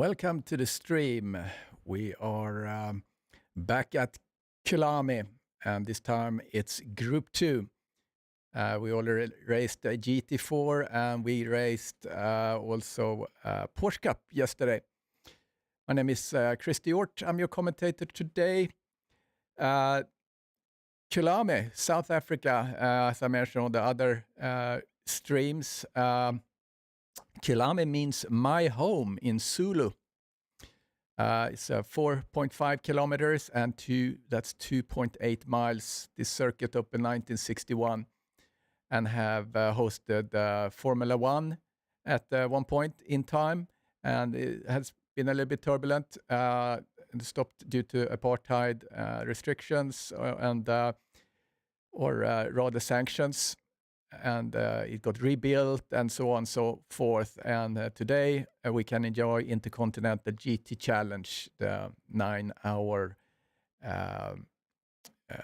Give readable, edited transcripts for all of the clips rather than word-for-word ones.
Welcome to the stream. We are back at Kyalami, and this time it's Group 2. We already raced GT4, and we raced also Porsche Cup yesterday. My name is Christy Ort. I'm your commentator today. Kyalami, South Africa, as I mentioned on the other streams. Kyalami means my home in Zulu. It's 4.5 kilometers and that's 2.8 miles. This circuit opened 1961 and have hosted Formula One at one point in time, and it has been a little bit turbulent and stopped due to apartheid restrictions or rather sanctions. And it got rebuilt and so on and so forth. And today we can enjoy Intercontinental GT Challenge, the 9-hour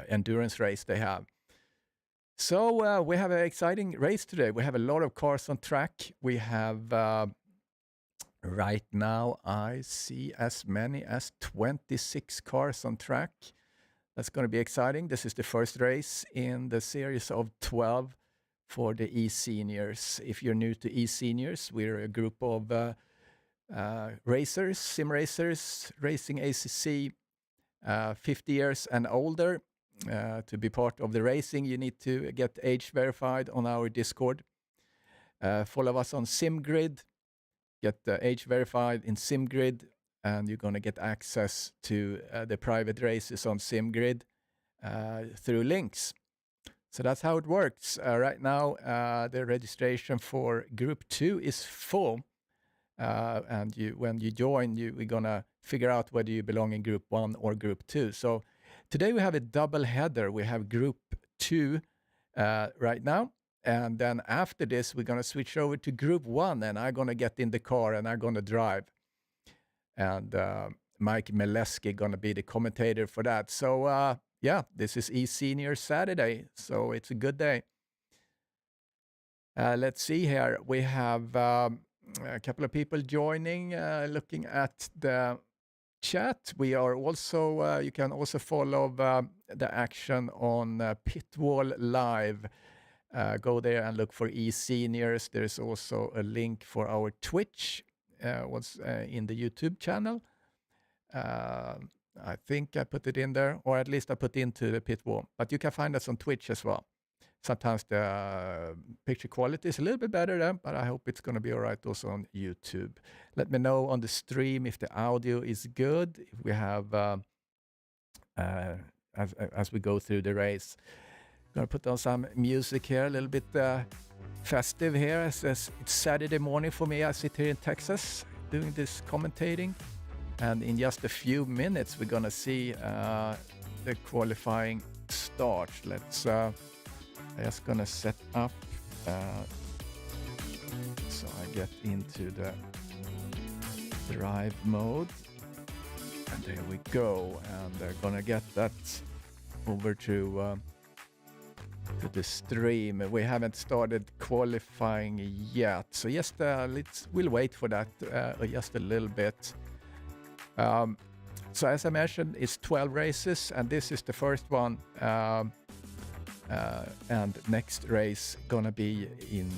endurance race they have. So we have an exciting race today. We have a lot of cars on track. We have, right now, I see as many as 26 cars on track. That's going to be exciting. This is the first race in the series of 12 for the eSeniors. If you're new to eSeniors, we're a group of racers, sim racers, racing ACC, 50 years and older. To be part of the racing, you need to get age verified on our Discord. Follow us on SIMGRID, get age verified in SIMGRID, and you're going to get access to the private races on SIMGRID through links. So that's how it works. Right now, the registration for Group 2 is full. And when you join, we're going to figure out whether you belong in Group 1 or Group 2. So today we have a double header. We have Group 2 right now. And then after this, we're going to switch over to Group 1. And I'm going to get in the car and I'm going to drive. And Mike Mileski going to be the commentator for that. So, yeah, this is eSenior Saturday, so it's a good day. Let's see here. We have a couple of people joining, looking at the chat. We are also, you can also follow the action on Pitwall Live. Go there and look for eSeniors. There's also a link for our Twitch, what's in the YouTube channel. I think I put it in there, or at least I put into the pit wall. But you can find us on Twitch as well. Sometimes the picture quality is a little bit better there, but I hope it's going to be all right also on YouTube. Let me know on the stream if the audio is good, if we have, as we go through the race. I'm going to put on some music here, a little bit festive here. It's Saturday morning for me. I sit here in Texas doing this commentating. And in just a few minutes, we're going to see the qualifying start. Let's, I'm just going to set up so I get into the drive mode. And there we go. And they're going to get that over to the stream. We haven't started qualifying yet. So just we'll wait for that just a little bit. So as I mentioned, it's 12 races, and this is the first one. And next race gonna be in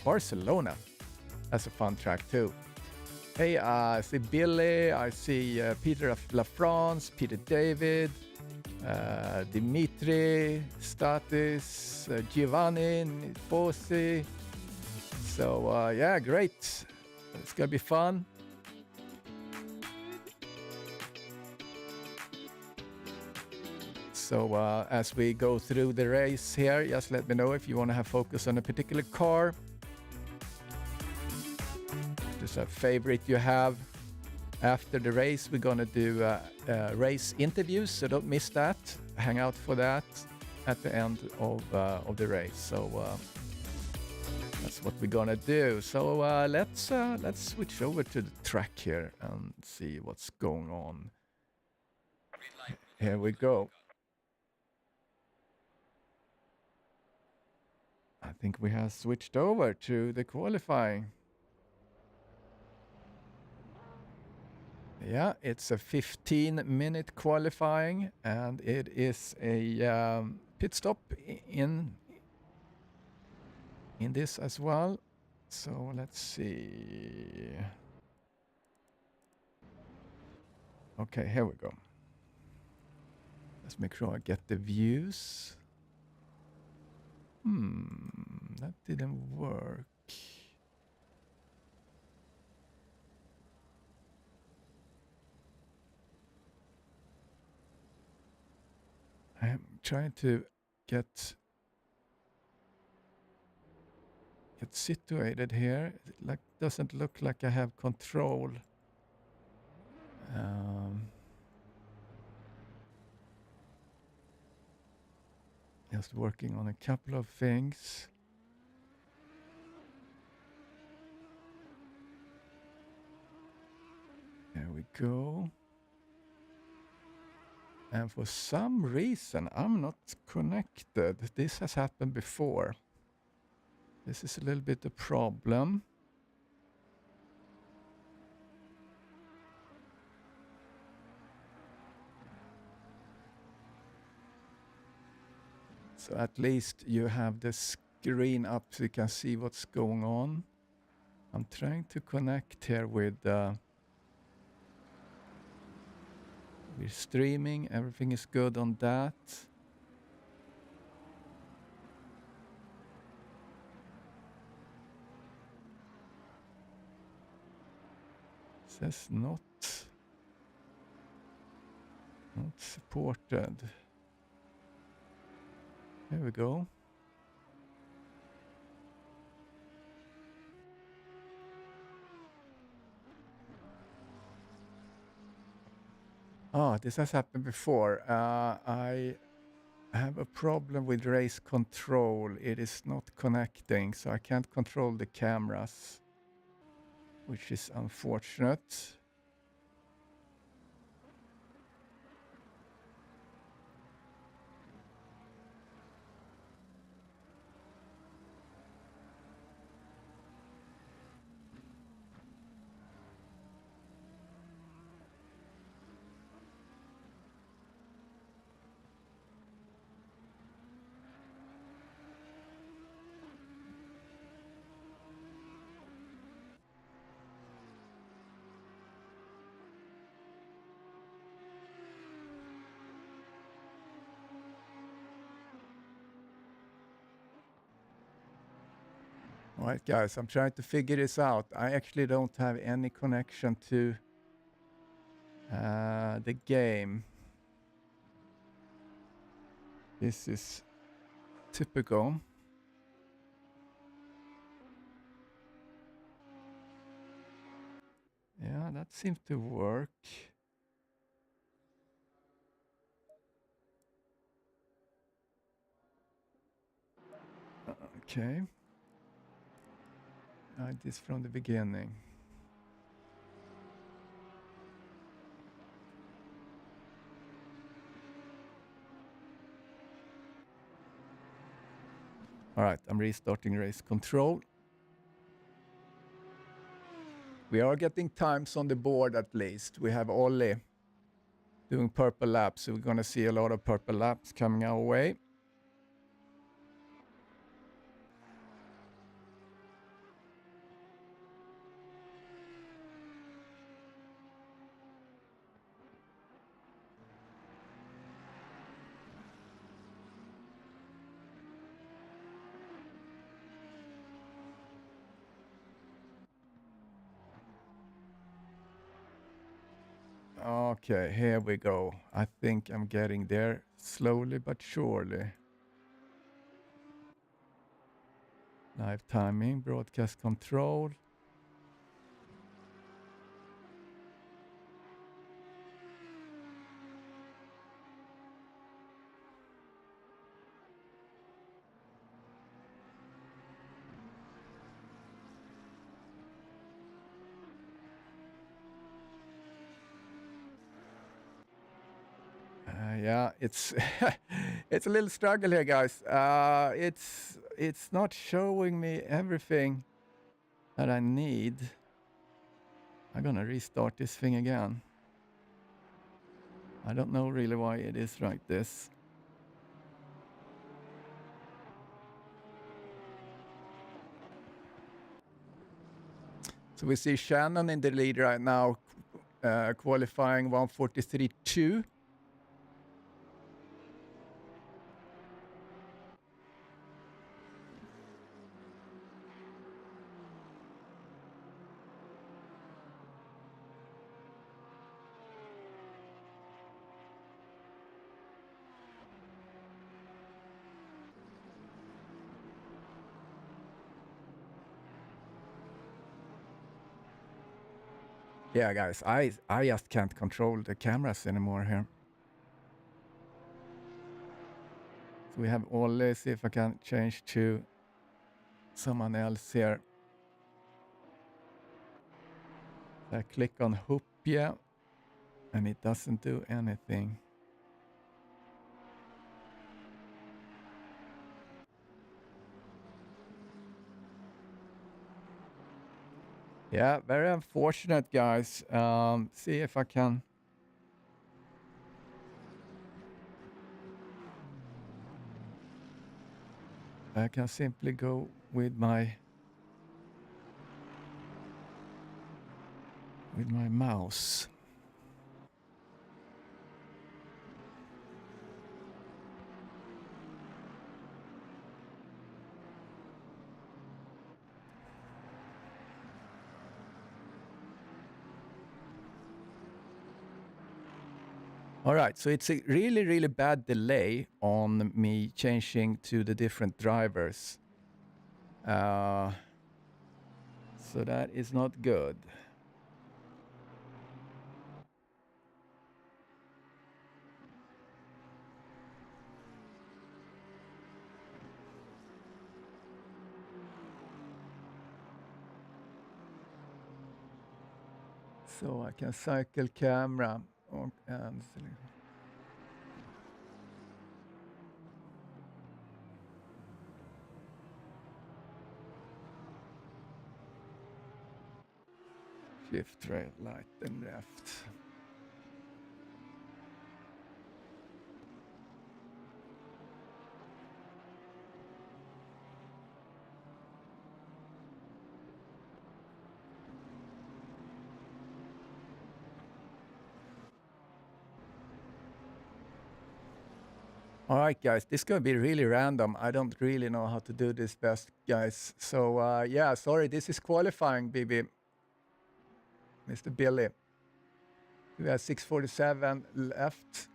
Barcelona. That's a fun track too. Hey, I see Billy, I see Peter LaFrance, Peter David, Dimitri, Statis, Giovanni, Fosi. So yeah, great. It's gonna be fun. So as we go through the race here, just let me know if you want to have focus on a particular car. If there's a favorite you have. After the race, we're going to do race interviews, so don't miss that. Hang out for that at the end of the race. So that's what we're going to do. So let's switch over to the track here and see what's going on. Here we go. I think we have switched over to the qualifying. Yeah, it's a 15-minute qualifying, and it is a pit stop in this as well. So let's see. Okay, here we go. Let's make sure I get the views. That didn't work. I'm trying to get situated here. It doesn't look like I have control. Just working on a couple of things. There we go. And for some reason, I'm not connected. This has happened before. This is a little bit a problem. So at least you have the screen up so you can see what's going on. I'm trying to connect here with we're streaming. Everything is good on that. It says not supported. There we go. Oh, this has happened before. I have a problem with race control. It is not connecting, so I can't control the cameras, which is unfortunate. All right, guys, I'm trying to figure this out. I actually don't have any connection to the game. This is typical. Yeah, that seems to work. Okay. I did this from the beginning. All right, I'm restarting race control. We are getting times on the board at least. We have Ollie doing purple laps, so we're going to see a lot of purple laps coming our way. Okay, here we go. I think I'm getting there slowly but surely. Live timing, broadcast control. Yeah, it's it's a little struggle here, guys. It's not showing me everything that I need. I'm gonna restart this thing again. I don't know really why it is like this. So we see Shannon in the lead right now, qualifying 1:43.2. Yeah, guys, I just can't control the cameras anymore here. So we have Olle, see if I can change to someone else here. So I click on Hupje, and it doesn't do anything. Yeah, very unfortunate, guys. See if I can. I can simply go with my mouse. All right, so it's a really, really bad delay on me changing to the different drivers. So that is not good. So I can cycle camera and shift right, light and left. All right, guys, this is going to be really random. I don't really know how to do this best, guys. So, yeah, sorry, this is qualifying, BB. Mr. Billy. We have 6:47 left.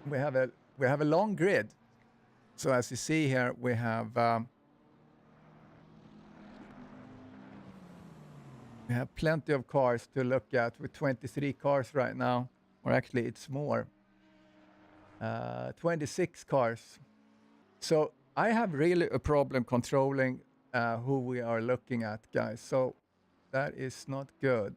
We have a long grid. So as you see here, we have plenty of cars to look at with 23 cars right now, or actually it's more. 26 cars. So I have really a problem controlling who we are looking at, guys. So that is not good.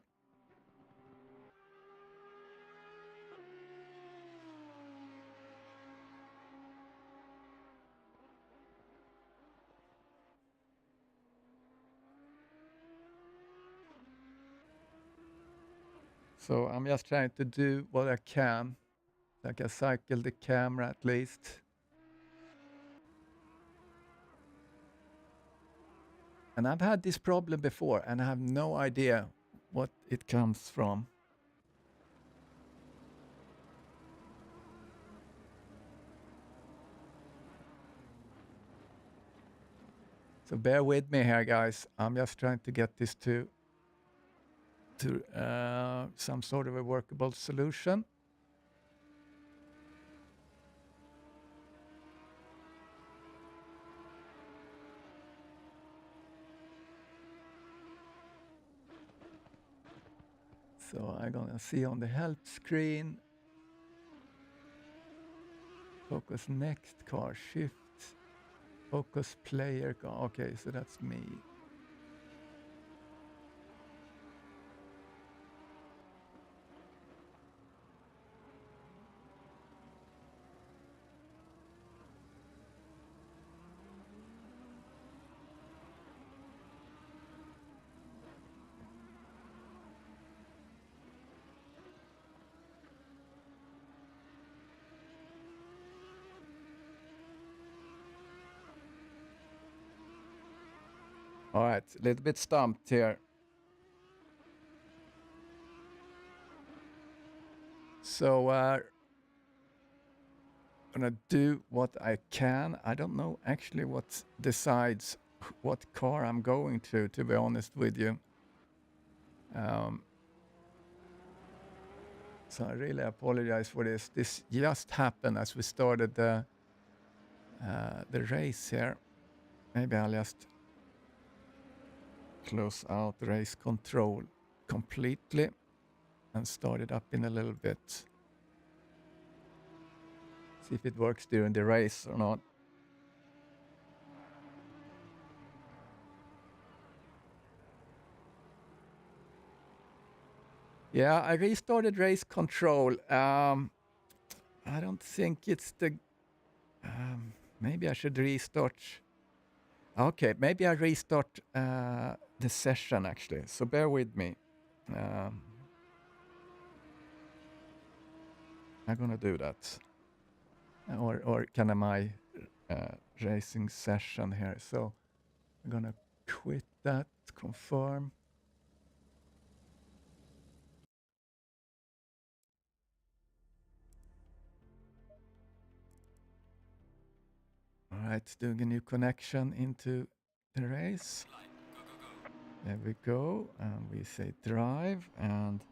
So I'm just trying to do what I can. I can cycle the camera at least. And I've had this problem before, and I have no idea what it comes from. So bear with me here, guys. I'm just trying to get this to some sort of a workable solution. So I'm gonna see on the help screen. Focus next car, shift, focus player car. Okay, so that's me. All right, a little bit stumped here. So gonna do what I can. I don't know actually what decides what car I'm going to be honest with you. So I really apologize for this. This just happened as we started the race here. Maybe I'll just close out race control completely and start it up in a little bit. See if it works during the race or not. Yeah, I restarted race control. I don't think it's the... maybe I should restart. Okay, maybe I restart the session actually. So bear with me. I'm gonna do that. Or can I racing session here? So I'm gonna quit that, confirm. All right, doing a new connection into the race. There we go, and we say drive, and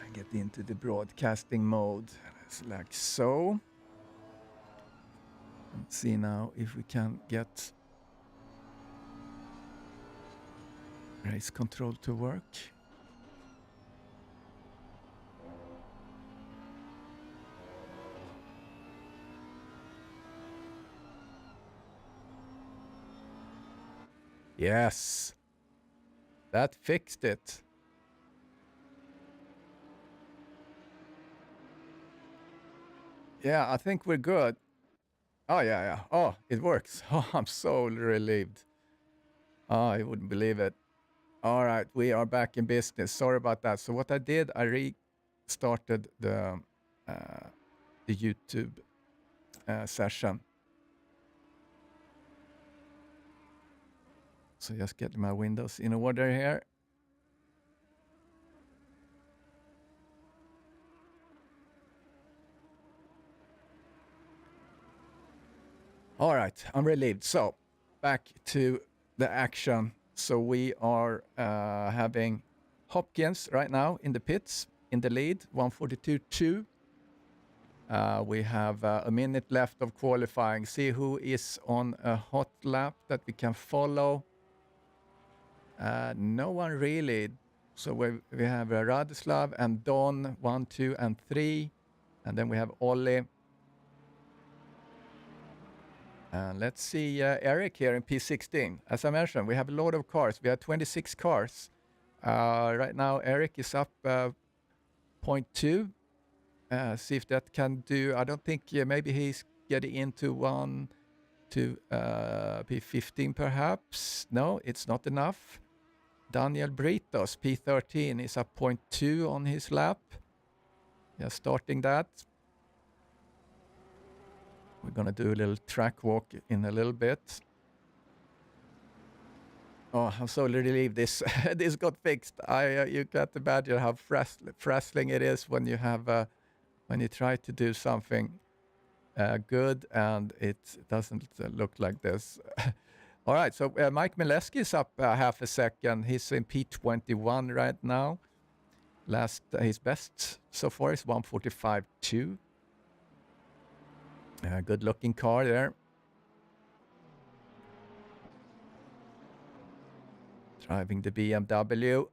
I get into the broadcasting mode. It's like so. Let's see now if we can get race control to work. Yes, that fixed it. Yeah, I think we're good. Oh, yeah. Oh, it works. Oh, I'm so relieved. Oh, I wouldn't believe it. All right, we are back in business. Sorry about that. So what I did, I restarted the YouTube session. So just get my windows in order here. All right, I'm relieved. So back to the action. So we are having Hopkins right now in the pits, in the lead, 142.2. We have a minute left of qualifying. See who is on a hot lap that we can follow. No one really. So we have Radislav and Don, 1, 2, and 3. And then we have Ollie. And let's see Eric here in P16. As I mentioned, we have a lot of cars. We have 26 cars. Right now, Eric is up 0.2. See if that can do. I don't think maybe he's getting into 1 to P15 perhaps. No, it's not enough. Daniel Britos, P13, is up 0.2 on his lap. Just starting that. We're going to do a little track walk in a little bit. Oh, I'm so relieved this this got fixed. You can't imagine how frazzling it is when you have when you try to do something good and it doesn't look like this. All right, so Mike Mileski is up half a second. He's in P21 right now. His best so far is 145.2. Good looking car there. Driving the BMW.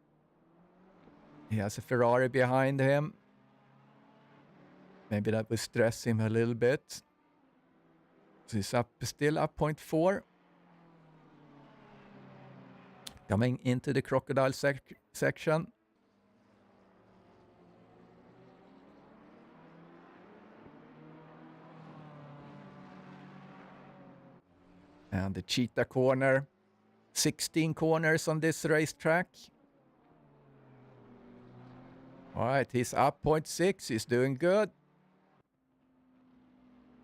He has a Ferrari behind him. Maybe that will stress him a little bit. So he's still up 0.4. Coming into the crocodile section. And the cheetah corner. 16 corners on this racetrack. All right, he's up 0.6. He's doing good.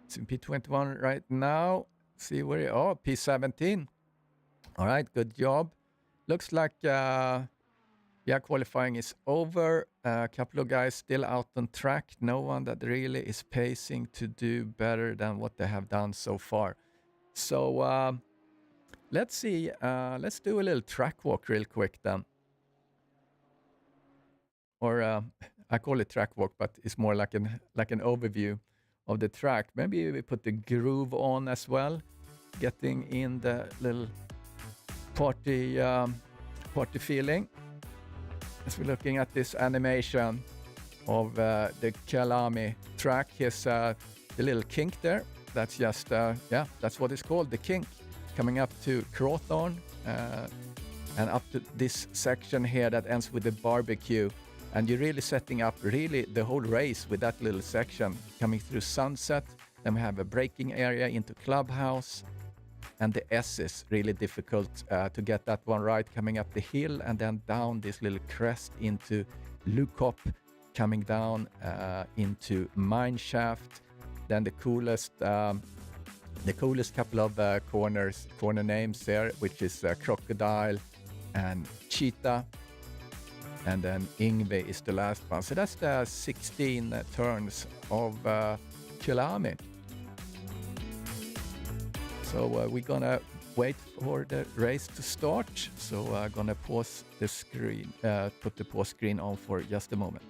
It's in P21 right now. See where, oh, P17. All right, good job. Looks like, yeah, qualifying is over. A couple of guys still out on track. No one that really is pacing to do better than what they have done so far. So let's see. Let's do a little track walk real quick then. Or I call it track walk, but it's more like an overview of the track. Maybe we put the groove on as well, getting in the little party feeling. As we're looking at this animation of the Kyalami track, here's the little kink there. That's just, yeah, that's what it's called, the kink. Coming up to Crowthorne and up to this section here that ends with the barbecue. And you're really setting up really the whole race with that little section. Coming through Sunset, then we have a braking area into Clubhouse. And the S is really difficult to get that one right, coming up the hill and then down this little crest into Lukop, coming down into Mineshaft. Then the coolest couple of corner names there, which is Crocodile and Cheetah. And then Ingve is the last one. So that's the 16 turns of Kyalami. So we're gonna wait for the race to start. So I'm gonna pause the screen, put the pause screen on for just a moment.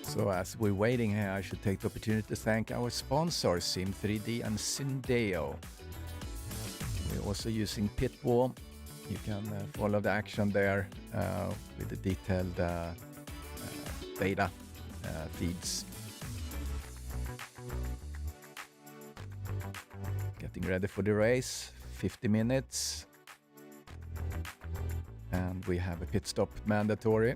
So as we're waiting here, I should take the opportunity to thank our sponsors, Sim3D and Syndeo. We're also using Pitwall. You can follow the action there with the detailed data feeds. Getting ready for the race, 50 minutes. And we have a pit stop mandatory.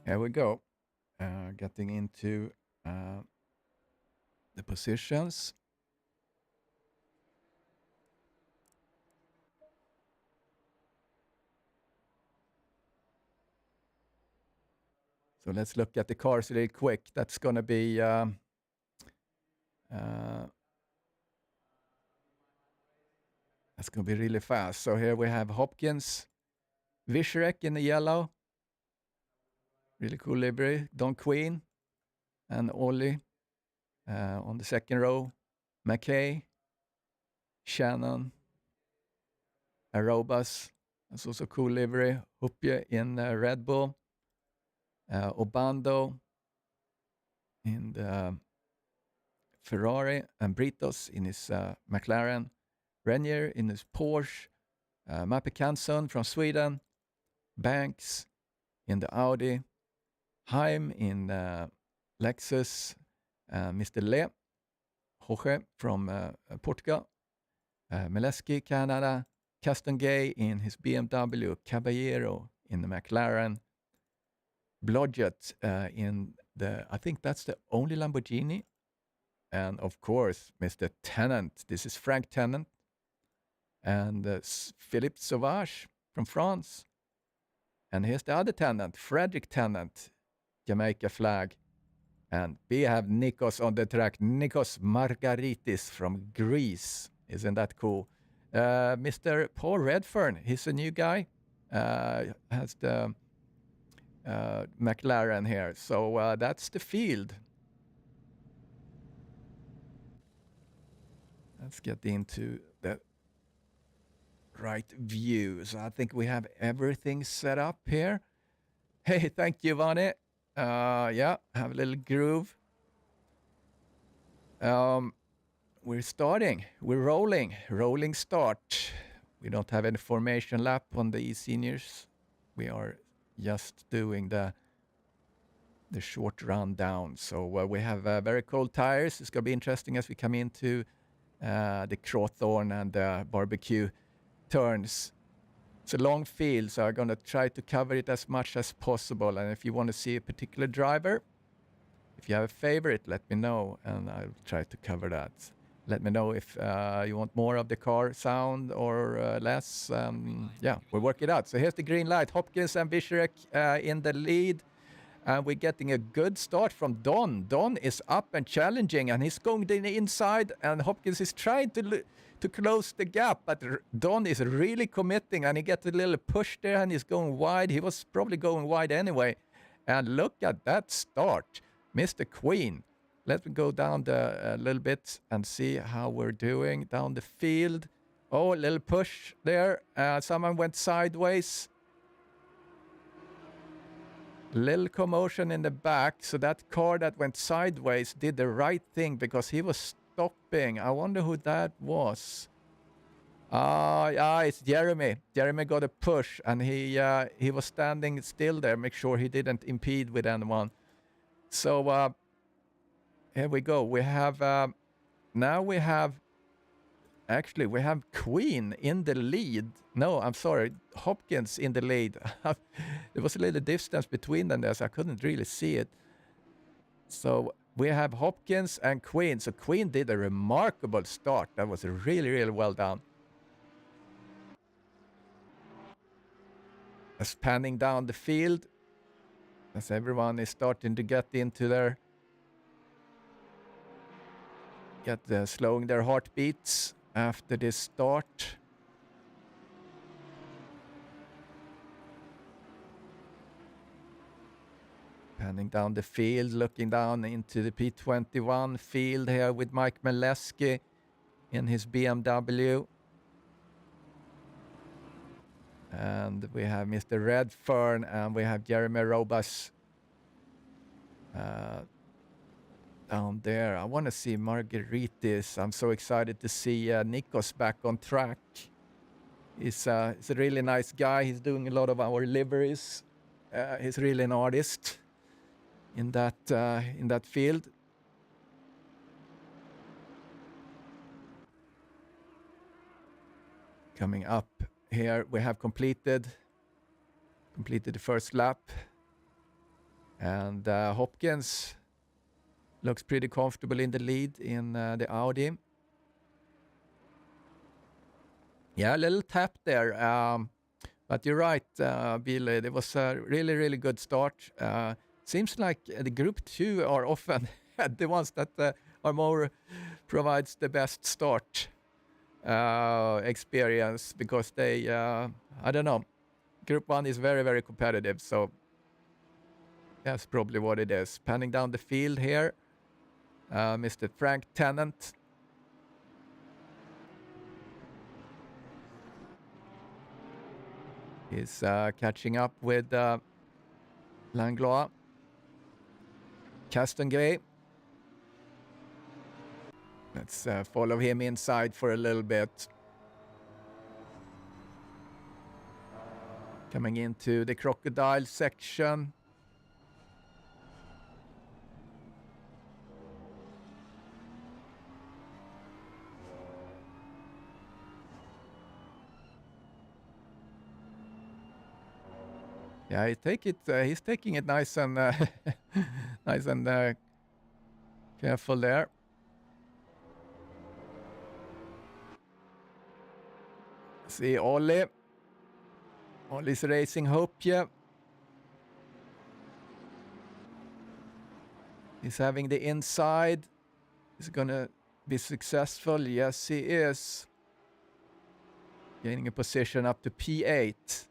Here we go, getting into the positions. So let's look at the cars really quick. That's going to be really fast. So here we have Hopkins, Vishrek in the yellow. Really cool livery. Don Queen and Ollie on the second row. McKay, Shannon, Arobas. That's also cool livery. Hupje in Red Bull. Obando in the Ferrari. And Britos in his McLaren. Renier in his Porsche. Mappe Kanson from Sweden. Banks in the Audi. Heim in Lexus, Mr. Le, Jorge from Portugal, Meleski, Canada, Caston Gay in his BMW, Caballero in the McLaren, Blodgett in the, I think that's the only Lamborghini, and of course, Mr. Tennant. This is Frank Tennant, and Philippe Sauvage from France, and here's the other Tennant, Frederick Tennant, Jamaica flag. And we have Nikos on the track. Nikos Margaritis from Greece. Isn't that cool? Mr. Paul Redfern, he's a new guy. Has the McLaren here. So that's the field. Let's get into the right view. So I think we have everything set up here. Hey, thank you, Vani. Yeah, have a little groove. We're starting. We're rolling. Rolling start. We don't have any formation lap on the eSeniors. We are just doing the short run down. So we have very cold tires. It's going to be interesting as we come into the Crowthorne and the barbecue turns. It's a long field, so I'm going to try to cover it as much as possible. And if you want to see a particular driver, if you have a favorite, let me know, and I'll try to cover that. Let me know if you want more of the car sound or less. Yeah, we'll work it out. So here's the green light. Hopkins and Bisharek in the lead. And we're getting a good start from Don. Don is up and challenging, and he's going to the inside, and Hopkins is trying to close the gap, but Don is really committing, and he gets a little push there, and he's going wide. He was probably going wide anyway. And look at that start. Mr. Queen. Let me go down a little bit and see how we're doing down the field. Oh, a little push there. Someone went sideways. Little commotion in the back. So that car that went sideways did the right thing because he was stopping. I wonder who that was. It's Jeremy. Jeremy got a push, and he was standing still there. Make sure he didn't impede with anyone. So here we go. We have now we have Queen in the lead. No, I'm sorry, Hopkins in the lead. There was a little distance between them there, so I couldn't really see it. So we have Hopkins and Queen. So Queen did a remarkable start. That was really, really well done. As panning down the field, as everyone is starting to get into their slowing their heartbeats after this start. Panning down the field, looking down into the P21 field here with Mike Mileski in his BMW. And we have Mr. Redfern, and we have Jeremy Robas down there. I want to see Margaritis. I'm so excited to see Nikos back on track. He's a really nice guy. He's doing a lot of our liveries. He's really an artist in that field. Coming up here, we have completed the first lap, and Hopkins looks pretty comfortable in the lead in the Audi. Yeah, a little tap there, but you're right, Billy. It was a really, really good start. Seems like the Group 2 are often the ones that are more provides the best start experience, because they, I don't know, Group 1 is very, very competitive, so that's probably what it is. Panning down the field here, Mr. Frank Tennant. He's catching up with Langlois. Castengray. Let's follow him inside for a little bit. Coming into the crocodile section. Yeah, he's taking it nice and nice and careful there. See Ollie. Ollie's racing hope, yeah. He's having the inside. He's gonna be successful. Yes, he is. gaining a position up to P8.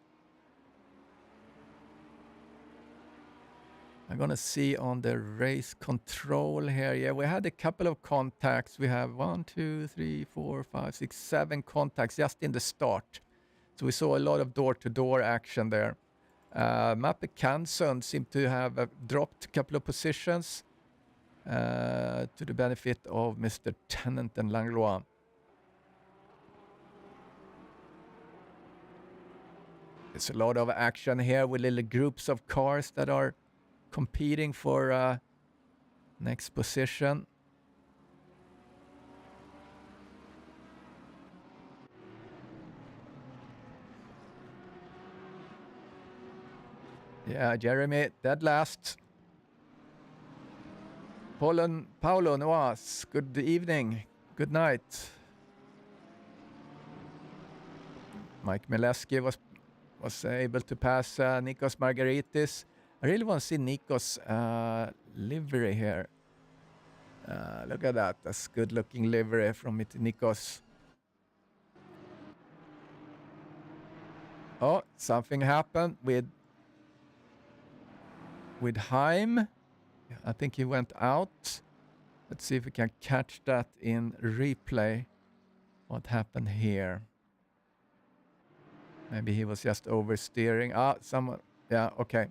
I'm gonna see on the race control here. Yeah, we had a couple of contacts. We have 1, 2, 3, 4, 5, 6, 7 contacts just in the start. So we saw a lot of door-to-door action there. Mappe Kanson seemed to have dropped a couple of positions to the benefit of Mr. Tennant and Langlois. There's a lot of action here with little groups of cars that are competing for next position. Yeah, Jeremy, dead last. Paulo Noas, good evening, good night. Mike Mileski was able to pass Nikos Margaritis. I really want to see Nikos' livery here. Look at that. That's good looking livery from Nikos. Oh, something happened with Heim. I think he went out. Let's see if we can catch that in replay. What happened here? Maybe he was just oversteering. Yeah, okay.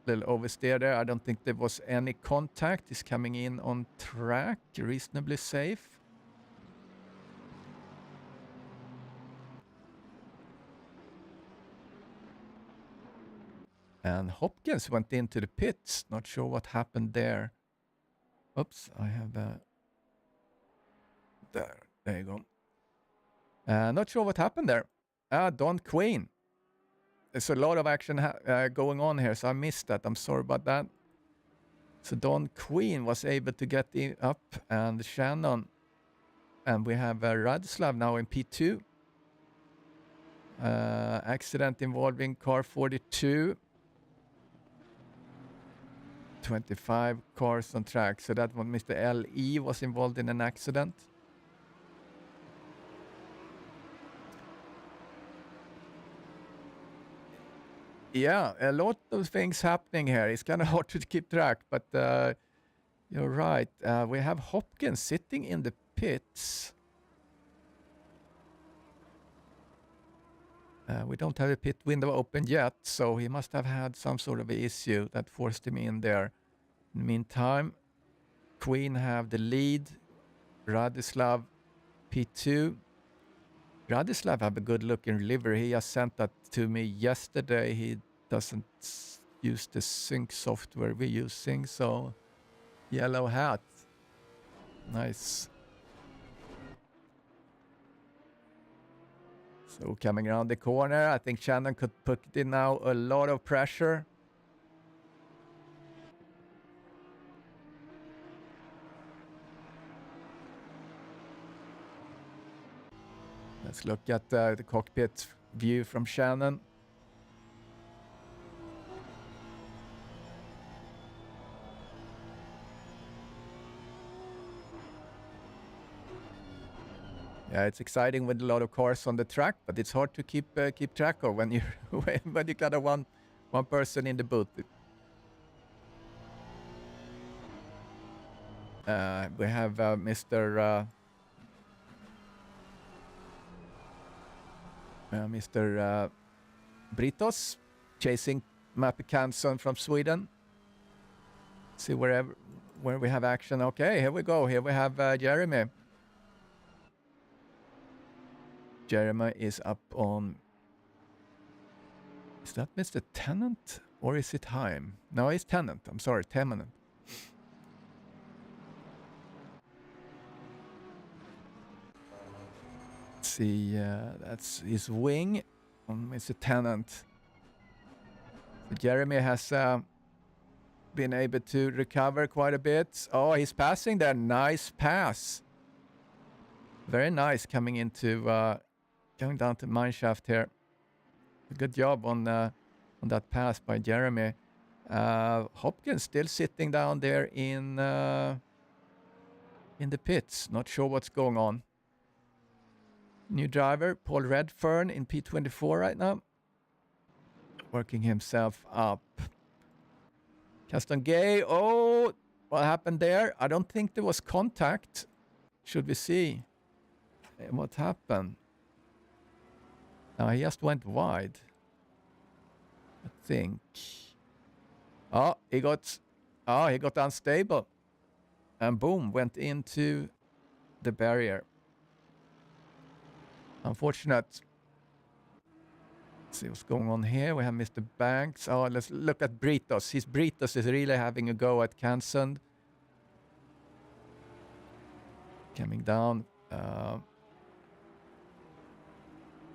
Little oversteer there. I don't think there was any contact. He's coming in on track, reasonably safe. And Hopkins went into the pits. Not sure what happened there. Oops, I have there you go. Not sure what happened there. Don Queen. There's a lot of action going on here, so I missed that. I'm sorry about that. So Don Queen was able to get up, and Shannon. And we have Radislav now in P2. Accident involving car 42. 25 cars on track. So that one, Mr. L.E. was involved in an accident. Yeah, a lot of things happening here. It's kind of hard to keep track, but you're right. We have Hopkins sitting in the pits. We don't have a pit window open yet, so he must have had some sort of issue that forced him in there. In the meantime, Queen have the lead. Radislav P2. Radislav have a good looking livery. He just sent that to me yesterday. He doesn't use the sync software we're using, so yellow hat. Nice. So coming around the corner, I think Shannon could put in now a lot of pressure. Let's look at the cockpit view from Shannon. Yeah, it's exciting with a lot of cars on the track, but it's hard to keep track of when you when you got one person in the booth. We have Mr. Britos chasing Mappe Kanson from Sweden. See where we have action. Okay, here we go. Here we have Jeremy. Jeremy is up on... Is that Mr. Tennant or is it Heim? No, it's Tennant. I'm sorry, Tennant. Let's see, that's his wing on Mr. Tennant. So Jeremy has been able to recover quite a bit. Oh, he's passing there. Nice pass. Very nice coming into... going down to mineshaft here. Good job on that pass by Jeremy. Hopkins still sitting down there in the pits. Not sure what's going on. New driver, Paul Redfern in P24 right now. Working himself up. Caston Gay, oh, what happened there? I don't think there was contact. Should we see what happened? No, he just went wide. I think. Oh, he got unstable. And boom, went into the barrier. Unfortunate. Let's see what's going on here. We have Mr. Banks. Oh, let's look at Britos. His Britos is really having a go at Kansund. Coming down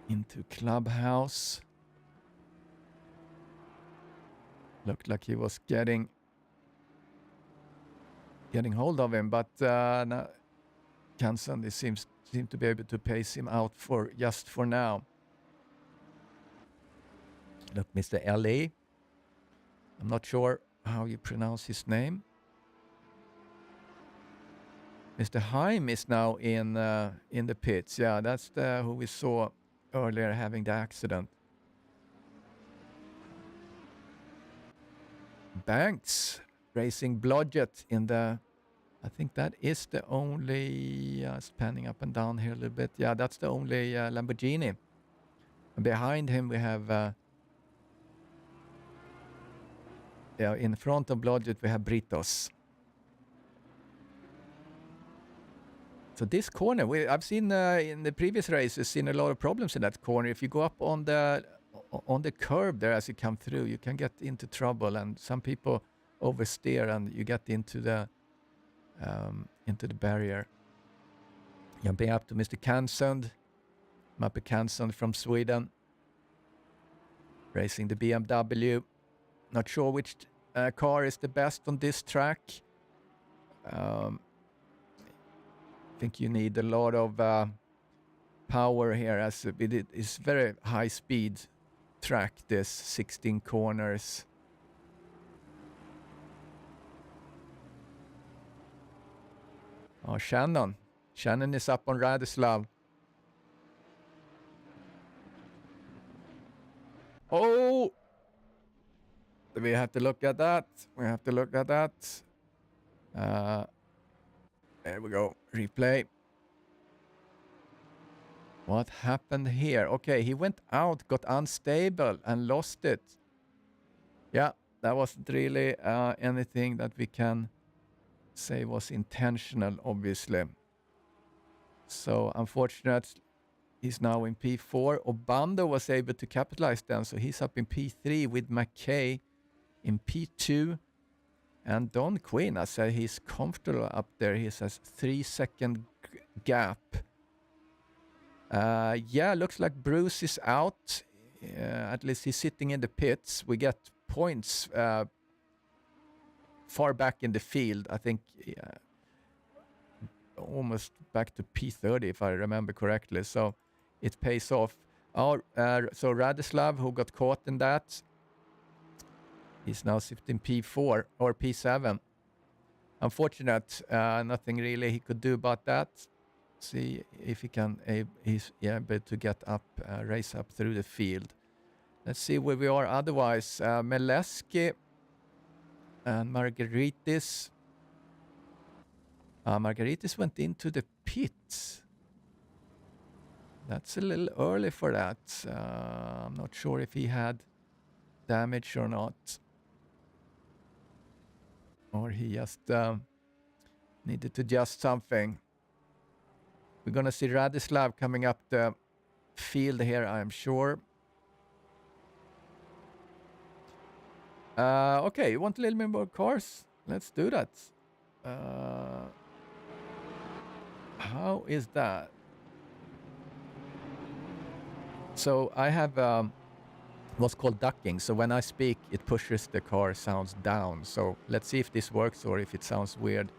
into Clubhouse. Looked like he was getting hold of him, but no, Kansund seems to be able to pace him out for now. Look, Mr. L.A. I'm not sure how you pronounce his name. Mr. Heim is now in the pits. Yeah, that's who we saw earlier having the accident. Banks racing Blodgett in the... I think that is the only... spanning up and down here a little bit. Yeah, that's the only Lamborghini. And behind him we have... in front of Blodgett we have Britos. So this corner, I've seen in the previous races, seen a lot of problems in that corner. If you go up on the curb there as you come through, you can get into trouble, and some people oversteer and you get into the barrier. Jumping up to Mr. Kansund, Mappe Kansund from Sweden, racing the BMW. Not sure which car is the best on this track. I think you need a lot of power here, as it is very high speed track, this 16 corners. Oh, Shannon is up on Radislav. Oh, we have to look at that. There we go. Replay. What happened here? Okay, he went out, got unstable, and lost it. Yeah, that wasn't really anything that we can say was intentional, obviously. So, unfortunate, he's now in P4. Obando was able to capitalize then, so he's up in P3 with McKay in P2. And Don Quinn, I say he's comfortable up there. He has 3-second gap. Yeah, looks like Bruce is out. At least he's sitting in the pits. We get points far back in the field. I think almost back to P30, if I remember correctly. So it pays off. So Radislav, who got caught in that, he's now sitting P4 or P7. Unfortunate, nothing really he could do about that. See if he can, he's able to get up, race up through the field. Let's see where we are otherwise. Meleski and Margaritis. Margaritis went into the pits. That's a little early for that. I'm not sure if he had damage or not. Or he just needed to adjust something. We're going to see Radislav coming up the field here, I'm sure. Okay, you want a little bit more cars? Let's do that. How is that? So I have what's called ducking. So when I speak, it pushes the car sounds down. So let's see if this works or if it sounds weird.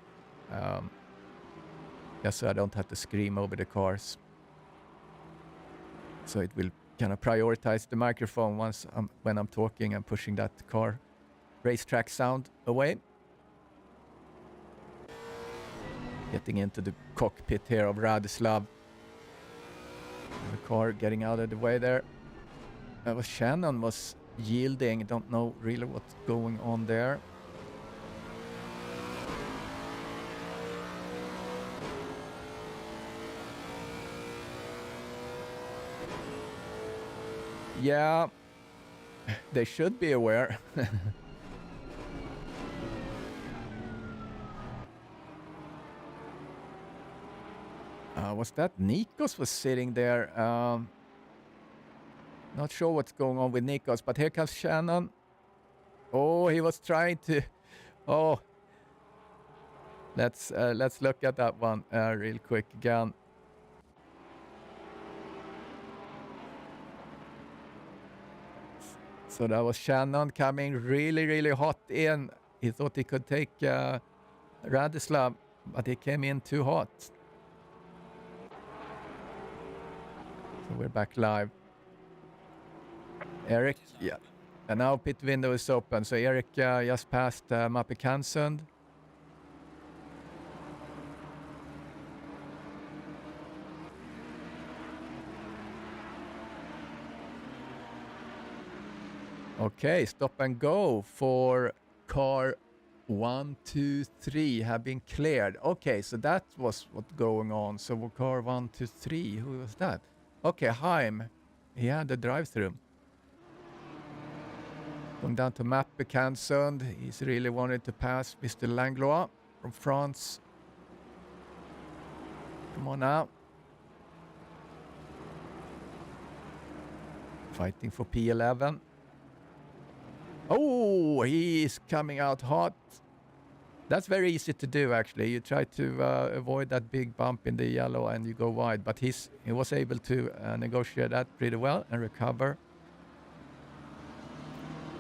Just so I don't have to scream over the cars. So it will kind of prioritize the microphone when I'm talking and pushing that car racetrack sound away. Getting into the cockpit here of Radislav. The car getting out of the way there. That was Shannon was yielding. Don't know really what's going on there. Yeah, they should be aware. Was that Nikos was sitting there? Not sure what's going on with Nikos, but here comes Shannon. Oh, he was trying to. Oh, let's look at that one real quick again. So that was Shannon coming really hot in. He thought he could take Radislav, but he came in too hot. So we're back live. Eric, yeah. And now pit window is open. So Eric just passed Mappe Kansund. Okay, stop and go for car 1, 2, 3 have been cleared. Okay, so that was what's going on. So car 1, 2, 3, who was that? Okay, Haim. He had the drive-through. Going down to Mappe Kansund. He's really wanted to pass Mr. Langlois from France. Come on now. Fighting for P11. Oh, he is coming out hot. That's very easy to do, actually. You try to avoid that big bump in the yellow and you go wide. But he was able to negotiate that pretty well and recover.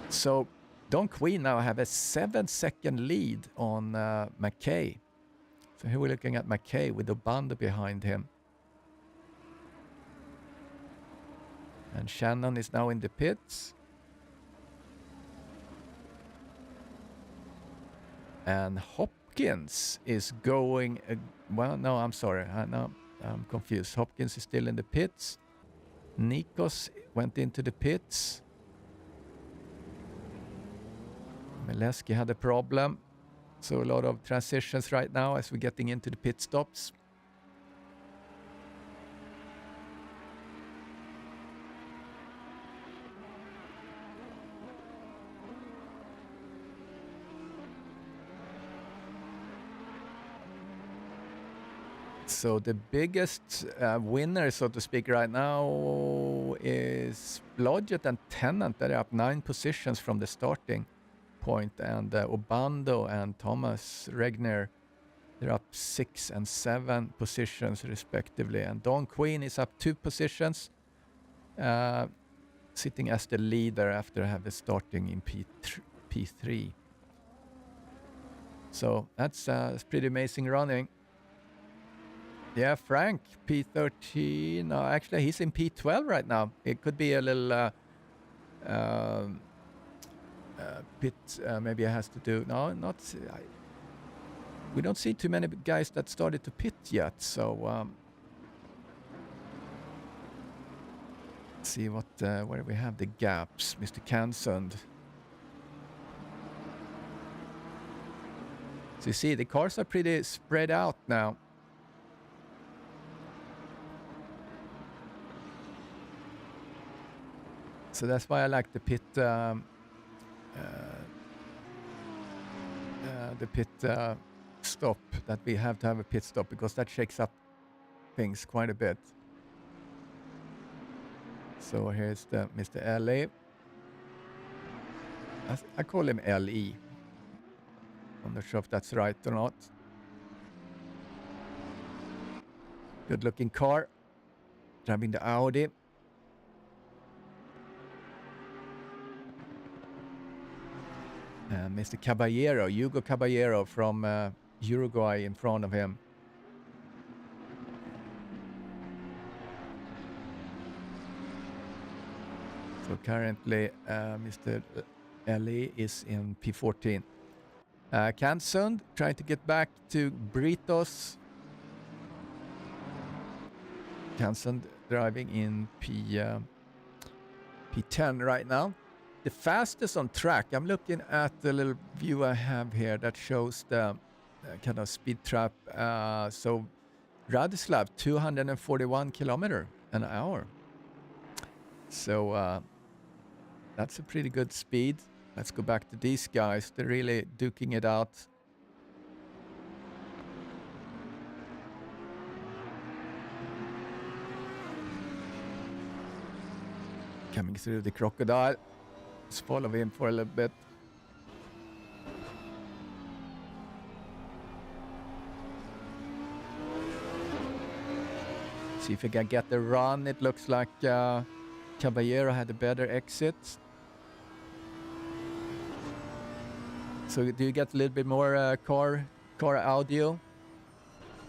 So Don Queen now have a 7-second lead on McKay. So here we're looking at McKay with the Obando behind him. And Shannon is now in the pits. And Hopkins is going... well, no, I'm sorry. No, I'm confused. Hopkins is still in the pits. Nikos went into the pits. Mileski had a problem. So a lot of transitions right now as we're getting into the pit stops. So the biggest winner, so to speak, right now is Blodgett and Tennant. They're up 9 positions from the starting point. And Obando and Thomas Regner, they're up 6 and 7 positions respectively. And Don Queen is up 2 positions, sitting as the leader after having starting in P3. So that's pretty amazing running. Yeah, Frank, P13. No, actually, he's in P12 right now. It could be a little pit. Maybe it has to do. No, not. We don't see too many guys that started to pit yet. So let's see what where we have the gaps. Mr. Kansund. So you see, the cars are pretty spread out now. So that's why I like the pit stop, that we have to have a pit stop, because that shakes up things quite a bit. So here's the Mr. LA. I call him LE. I'm not sure if that's right or not. Good looking car. Driving the Audi. Mr. Caballero, Hugo Caballero from Uruguay in front of him. So currently Mr. Ellie is in P14. Kansund trying to get back to Britos. Kansund driving in P10 right now. The fastest on track, I'm looking at the little view I have here that shows the kind of speed trap. So Radislav, 241 kilometer an hour. So that's a pretty good speed. Let's go back to these guys. They're really duking it out. Coming through the crocodile. Let's follow him for a little bit. See if we can get the run. It looks like Caballero had a better exit. So do you get a little bit more car audio?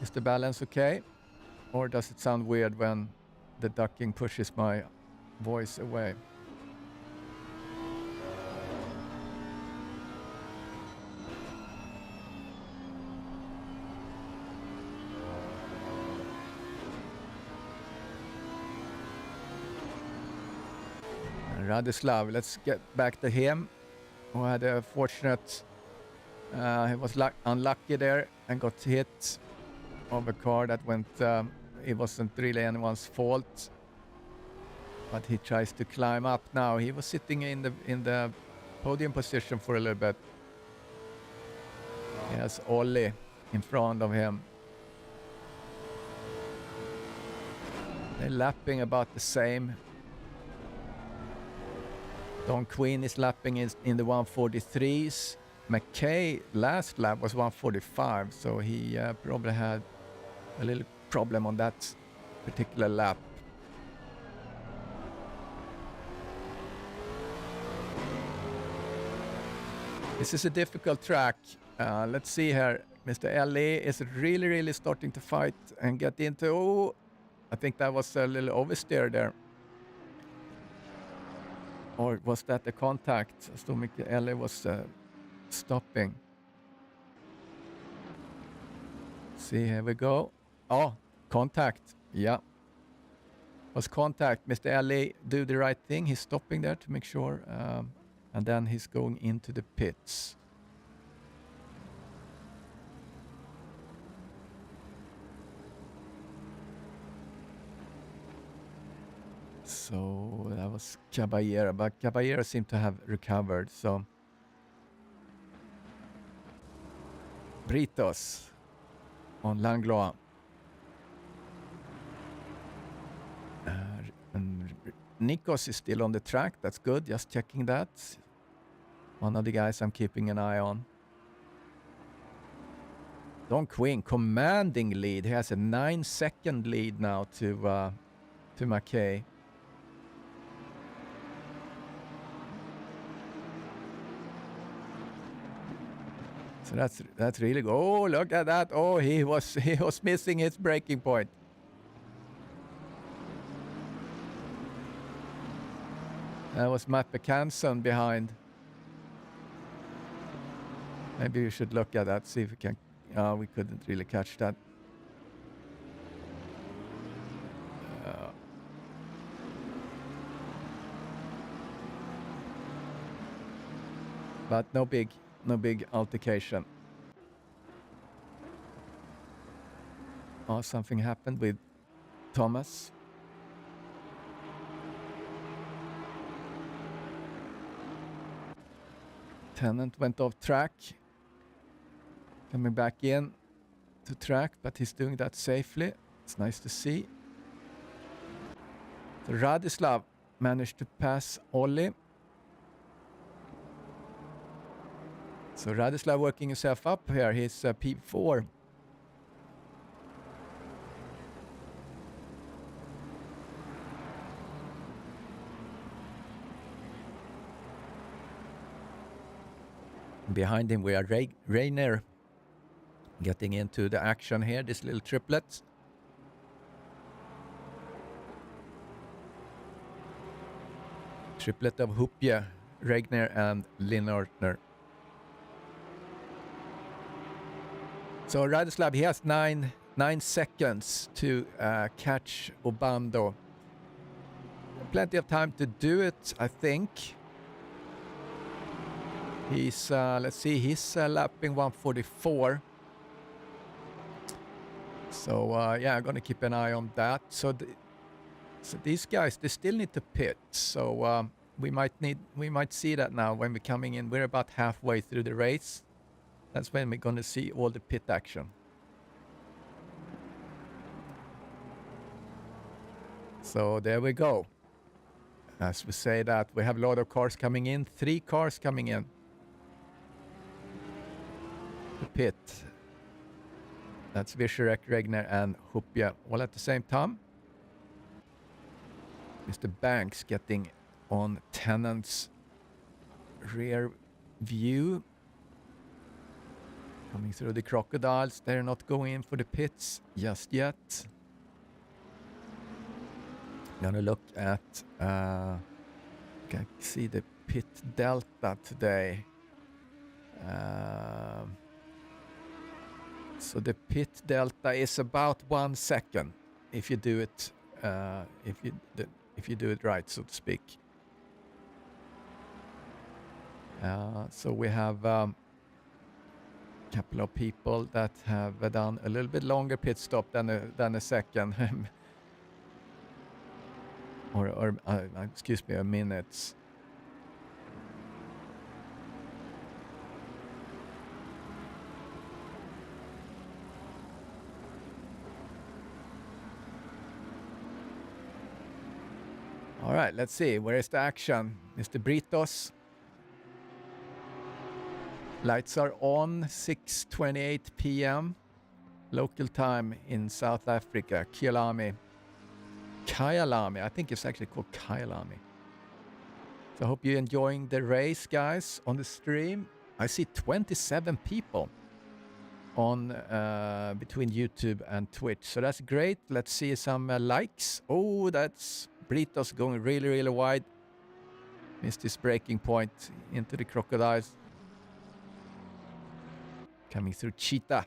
Is the balance okay? Or does it sound weird when the ducking pushes my voice away? Radislav, let's get back to him, who had a fortunate, he was unlucky there and got hit of a car that went, it wasn't really anyone's fault, but he tries to climb up now. He was sitting in the podium position for a little bit. He has Ollie in front of him. They're lapping about the same. Don Quinn is lapping in the 143s. McKay last lap was 145, so he probably had a little problem on that particular lap. This is a difficult track. Let's see here. Mr. Ellie is really, really starting to fight and get into... Oh, I think that was a little oversteer there. Or was that the contact? Stomach Ellie was stopping. See, here we go. Oh, contact. Yeah. Was contact. Mr. Ellie do the right thing. He's stopping there to make sure. And then he's going into the pits. So that was Caballero, but Caballero seemed to have recovered, so. Britos on Langlois. And Nikos is still on the track, that's good, just checking that. One of the guys I'm keeping an eye on. Don Quinn, commanding lead. He has a 9-second lead now to McKay. So that's really good. Oh, look at that! Oh, he was missing his braking point. That was Matt McCanson behind. Maybe we should look at that, see if we can. We couldn't really catch that. But no big altercation. Oh, something happened with Thomas. Tennant went off track. Coming back in to track, but he's doing that safely. It's nice to see. So Radislav managed to pass Ollie. So Radislav working himself up here. He's P4. Behind him we are Rainer getting into the action here, this little triplet. Triplet of Hupje, Regner and Linnortner. So Radislav, he has nine seconds to catch Obando plenty of time to do it, I think. He's, let's see, he's lapping 144. So, yeah, I'm going to keep an eye on that. So these guys, they still need to pit. So we might see that now when we're coming in. We're about halfway through the race. That's when we're going to see all the pit action. So there we go. As we say that, we have a lot of cars coming in. 3 cars coming in. The pit. That's Vischerek, Regner, and Hupia all at the same time. Mr. Banks getting on Tennant's rear view. Coming through the crocodiles. They're not going in for the pits just yet. Gonna look at, can see the pit delta today. So the pit delta is about 1 second if you do it, if you do it right, so to speak. So we have couple of people that have done a little bit longer pit stop than a second. or excuse me, a minute. All right, let's see. Where is the action? Mr. Britos. Lights are on, 6:28 p.m. local time in South Africa, Kyalami. Kyalami, I think it's actually called Kyalami. So I hope you're enjoying the race, guys, on the stream. I see 27 people on between YouTube and Twitch, so that's great. Let's see some likes. Oh, that's Britos going really, really wide. Missed his braking point into the crocodiles. Coming through Cheetah.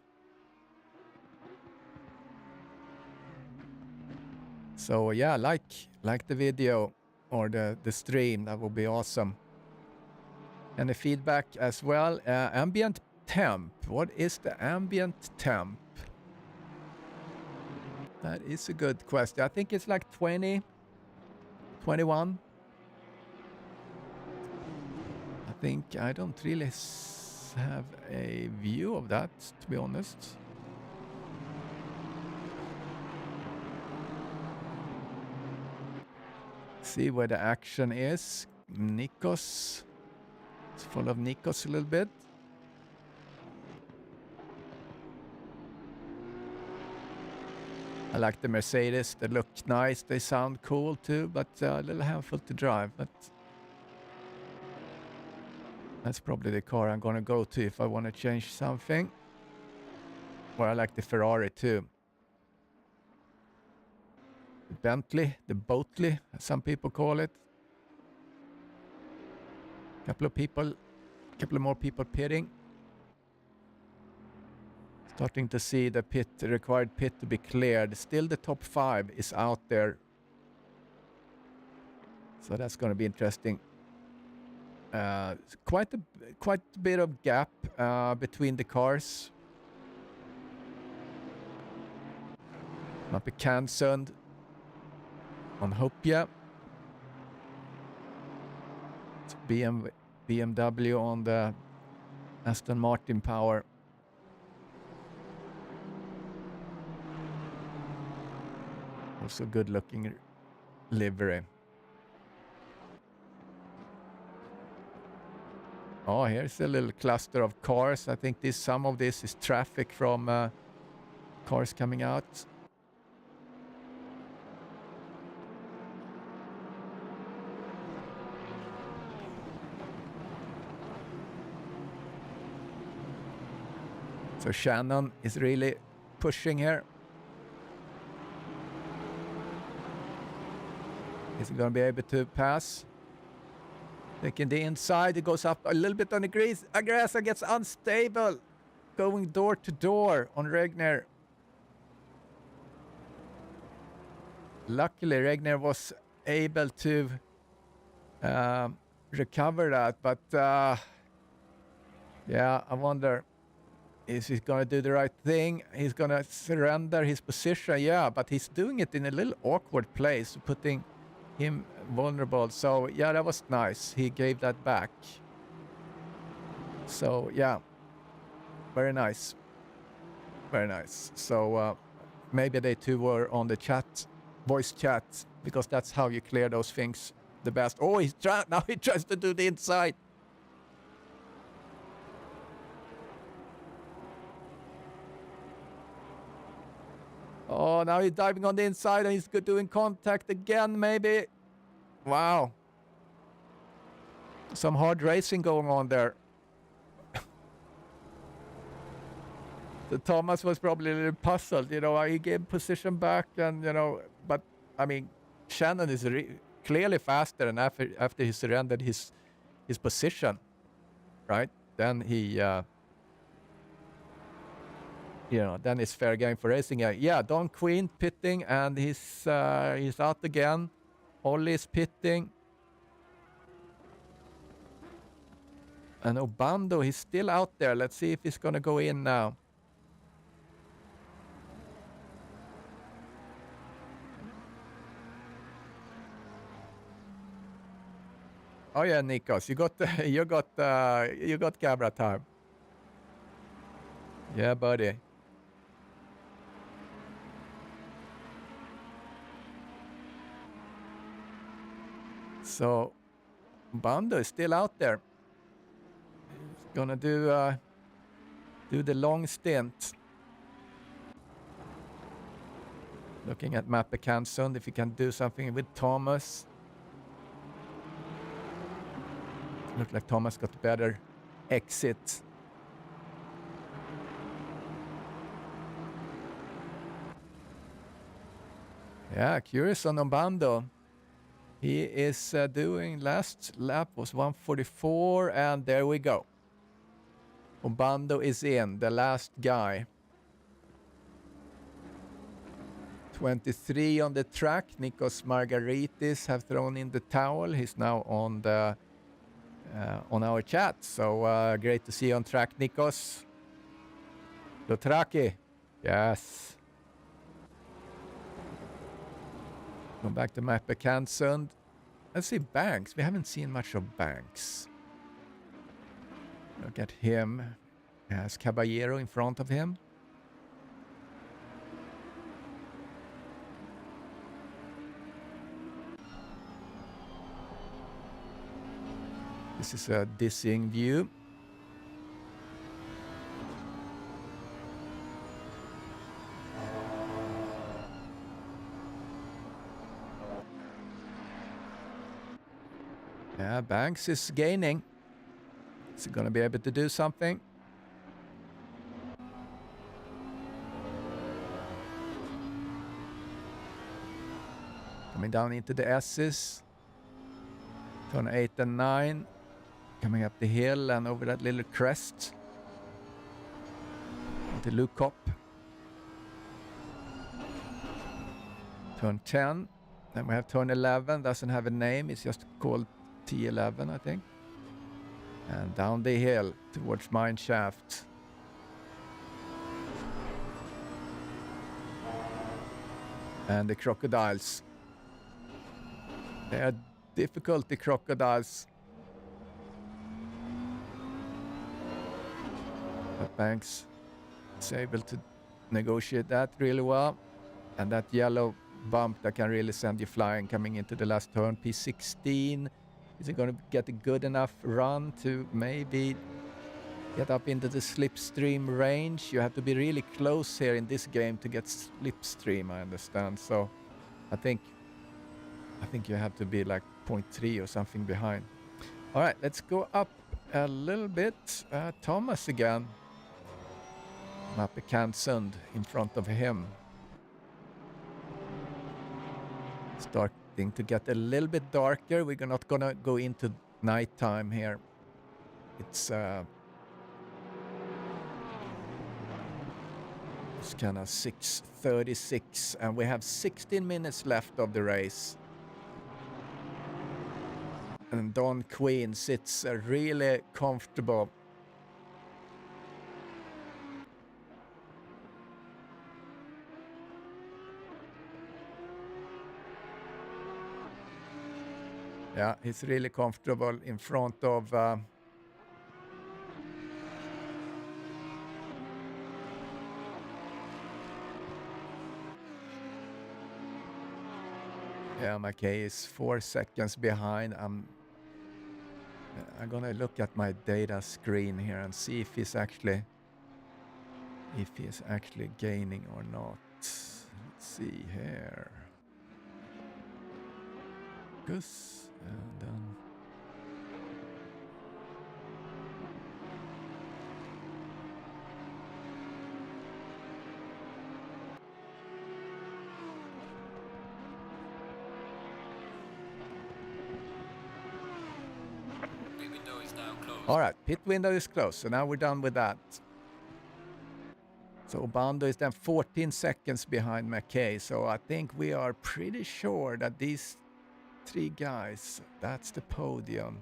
So yeah, like the video or the stream, that would be awesome. And the feedback as well. Ambient temp. What is the ambient temp? That is a good question. I think it's like 20, 21. I think I don't really have a view of that, to be honest. See where the action is. Nikos. It's full of Nikos a little bit. I like the Mercedes. They look nice. They sound cool too, but a little handful to drive. But that's probably the car I'm gonna go to if I want to change something. Or I like the Ferrari too. The Bentley, the Boatley, as some people call it. Couple of more people pitting. Starting to see the required pit to be cleared. Still the top 5 is out there. So that's going to be interesting. Quite a bit of gap between the cars. Might be concerned on Hopia. It's BMW on the Aston Martin power. Also good looking livery. Oh, here's a little cluster of cars. I think some of this is traffic from cars coming out. So Shannon is really pushing here. Is he going to be able to pass? Taking the inside, it goes up a little bit on the grass and gets unstable. Going door to door on Regner. Luckily, Regner was able to recover that. But yeah, I wonder, is he going to do the right thing? He's going to surrender his position. Yeah, but he's doing it in a little awkward place, putting him vulnerable. So yeah, that was nice. He gave that back. So yeah, very nice. Very nice. So maybe they two were on the chat, voice chat, because that's how you clear those things the best. Oh, now he tries to do the inside. Oh, now he's diving on the inside and he's doing contact again, maybe. Wow. Some hard racing going on there. The Thomas was probably a little puzzled, you know, he gave position back and, you know, but I mean, Shannon is clearly faster, and after he surrendered his position, right? Then he, you know, then it's fair game for racing. Yeah, Don Queen pitting, and he's out again. Ollie is pitting. And Obando, he's still out there. Let's see if he's going to go in now. Oh yeah, Nikos, you got camera time. Yeah, buddy. So Bando is still out there. He's gonna do the long stint. Looking at Mappe Kansund, if he can do something with Thomas. Looked like Thomas got better exit. Yeah, curious on Obando. He is doing, last lap was 1:44, and there we go. Obando is in, the last guy. 23 on the track. Nikos Margaritis have thrown in the towel. He's now on the on our chat. So great to see you on track, Nikos. Lotraki. Yes. Go back to Mappe Kansund. Let's see Banks. We haven't seen much of Banks. Look at him. He has Caballero in front of him. This is a dizzying view. Yeah, Banks is gaining. Is he going to be able to do something? Coming down into the S's. Turn 8 and 9. Coming up the hill and over that little crest. The Lukop. Turn 10. Then we have turn 11. Doesn't have a name. It's just called T11, I think. And down the hill towards Mine Shaft. And the crocodiles. They are difficult, the crocodiles. But Banks is able to negotiate that really well. And that yellow bump that can really send you flying coming into the last turn. P16. Is it going to get a good enough run to maybe get up into the slipstream range? You have to be really close here in this game to get slipstream, I understand. So I think you have to be like 0.3 or something behind. All right, let's go up a little bit. Thomas again. Mappe Kansund in front of him. Starting to get a little bit darker. We're not gonna go into nighttime here. It's kind of 6:36, and we have 16 minutes left of the race. And Don Queen sits really comfortable. Yeah, he's really comfortable in front of yeah, McKay is 4 seconds behind. I'm gonna look at my data screen here and see if he's actually gaining or not. Let's see here. Gus, and then Pit window is now closed. all right, pit window is closed, so now we're done with that. So Bando is then 14 seconds behind McKay, so I think we are pretty sure that these 3 guys, that's the podium.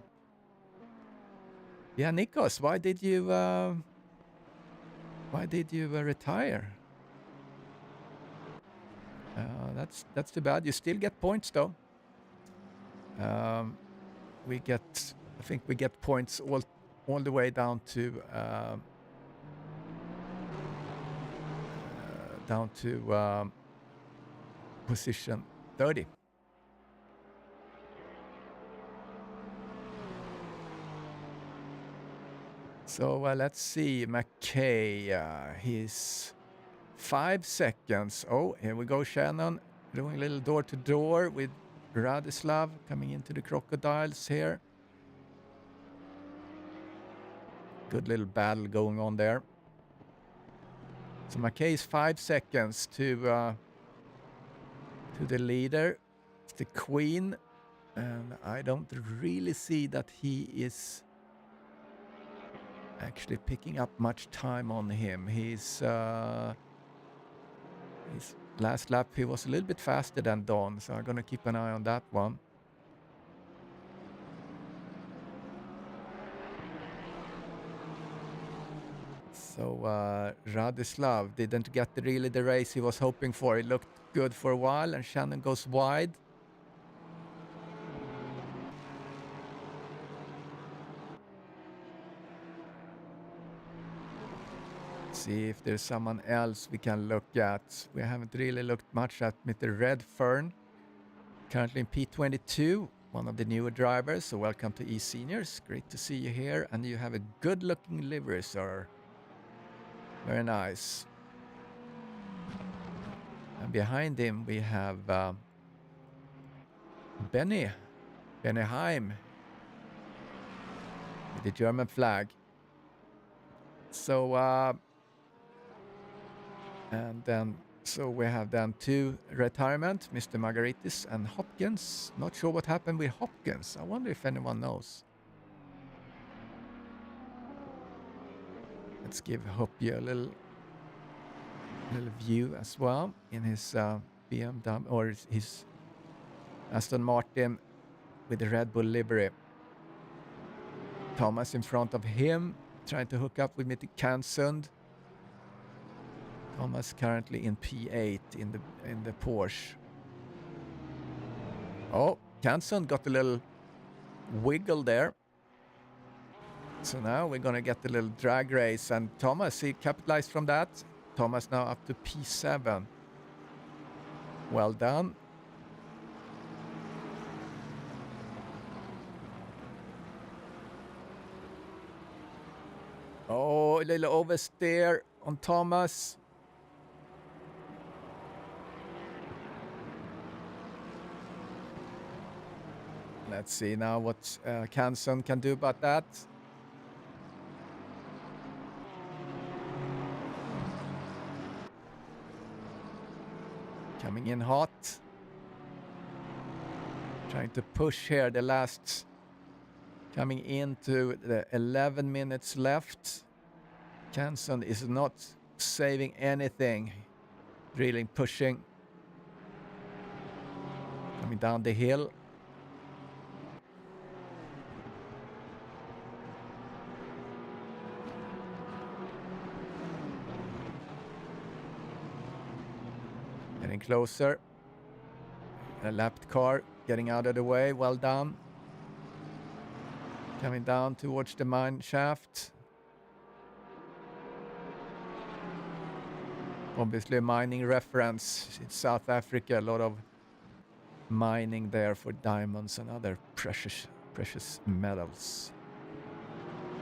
Yeah, Nikos, why did you retire? That's too bad. You still get points though. I think we get points all the way down to position 30. So let's see, McKay, he's 5 seconds. Oh, here we go, Shannon, doing a little door-to-door with Radislav coming into the crocodiles here. Good little battle going on there. So McKay is 5 seconds to the leader. It's the Queen, and I don't really see that he is actually picking up much time on him. His last lap he was a little bit faster than Don, so I'm gonna keep an eye on that one. So Radislav didn't get really the race he was hoping for. It looked good for a while, and Shannon goes wide. See if there's someone else we can look at. We haven't really looked much at Mr. Redfern, currently in P22, one of the newer drivers. So welcome to eSeniors. Great to see you here, and you have a good-looking livery, sir. Very nice. And behind him we have Benny Heim with the German flag. So so we have then 2 retirement, Mr. Margaritis and Hopkins. Not sure what happened with Hopkins. I wonder if anyone knows. Let's give Hoppy a little view as well in his BMW or his Aston Martin with the Red Bull livery. Thomas in front of him, trying to hook up with Mr. Kansund. Thomas currently in P8 in the Porsche. Oh, Kansund got a little wiggle there. So now we're gonna get a little drag race, and Thomas, he capitalized from that. Thomas now up to P7. Well done. Oh, a little oversteer on Thomas. Let's see now what Kansund can do about that. Coming in hot. Trying to push here the last. Coming into the 11 minutes left. Kansund is not saving anything. Really pushing. Coming down the hill. Getting closer. A lapped car getting out of the way. Well done. Coming down towards the mine shaft. Obviously a mining reference. It's South Africa. A lot of mining there for diamonds and other precious metals.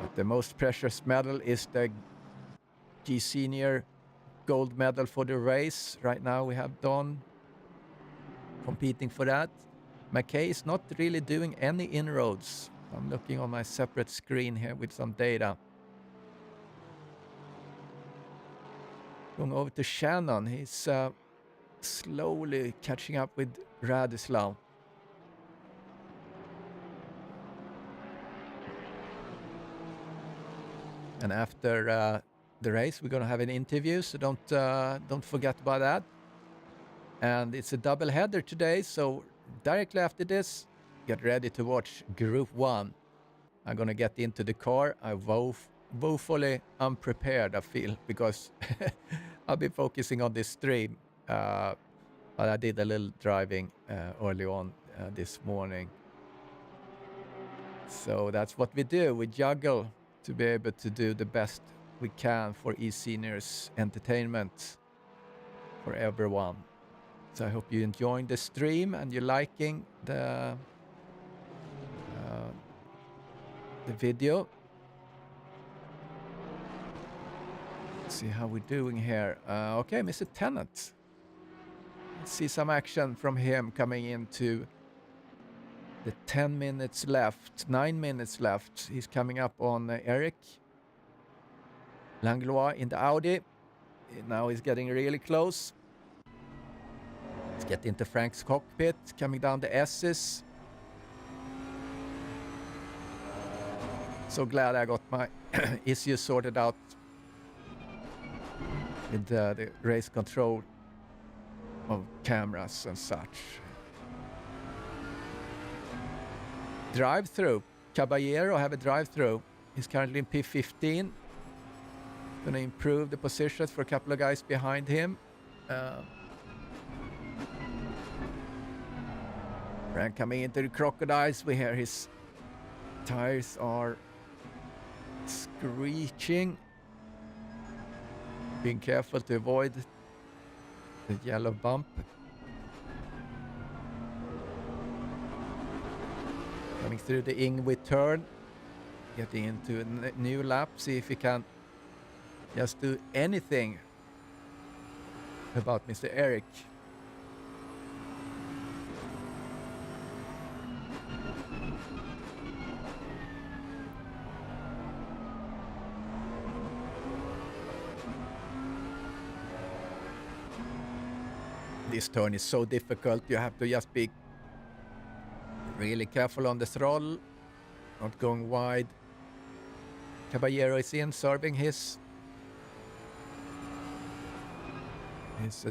But the most precious metal is the eSenior gold medal for the race. Right now we have Don competing for that. McKay is not really doing any inroads. I'm looking on my separate screen here with some data. Going over to Shannon. He's slowly catching up with Radislav. And after the race, we're going to have an interview, so don't forget about that. And it's a double header today, so directly after this, get ready to watch Group 1. I'm going to get into the car. I'm woefully unprepared, I feel, because I'll be focusing on this stream. But I did a little driving early on this morning. So that's what we do. We juggle to be able to do the best we can for eSeniors entertainment for everyone. So I hope you're enjoying the stream and you're liking the video. Let's see how we're doing here. Okay, Mr. Tennant. Let's see some action from him coming into the 10 minutes left, 9 minutes left. He's coming up on Eric Langlois in the Audi. Now he's getting really close. Let's get into Frank's cockpit, coming down the S's. So glad I got my issues sorted out with the race control of cameras and such. Drive-through. Caballero have a drive-through. He's currently in P15. Gonna improve the positions for a couple of guys behind him. Frank coming into the crocodiles. We hear his tires are screeching. Being careful to avoid the yellow bump. Coming through the Ingwe turn. Getting into a new lap. See if he can just do anything about Mr. Eric. This turn is so difficult. You have to just be really careful on the throttle, not going wide. Caballero is in, serving his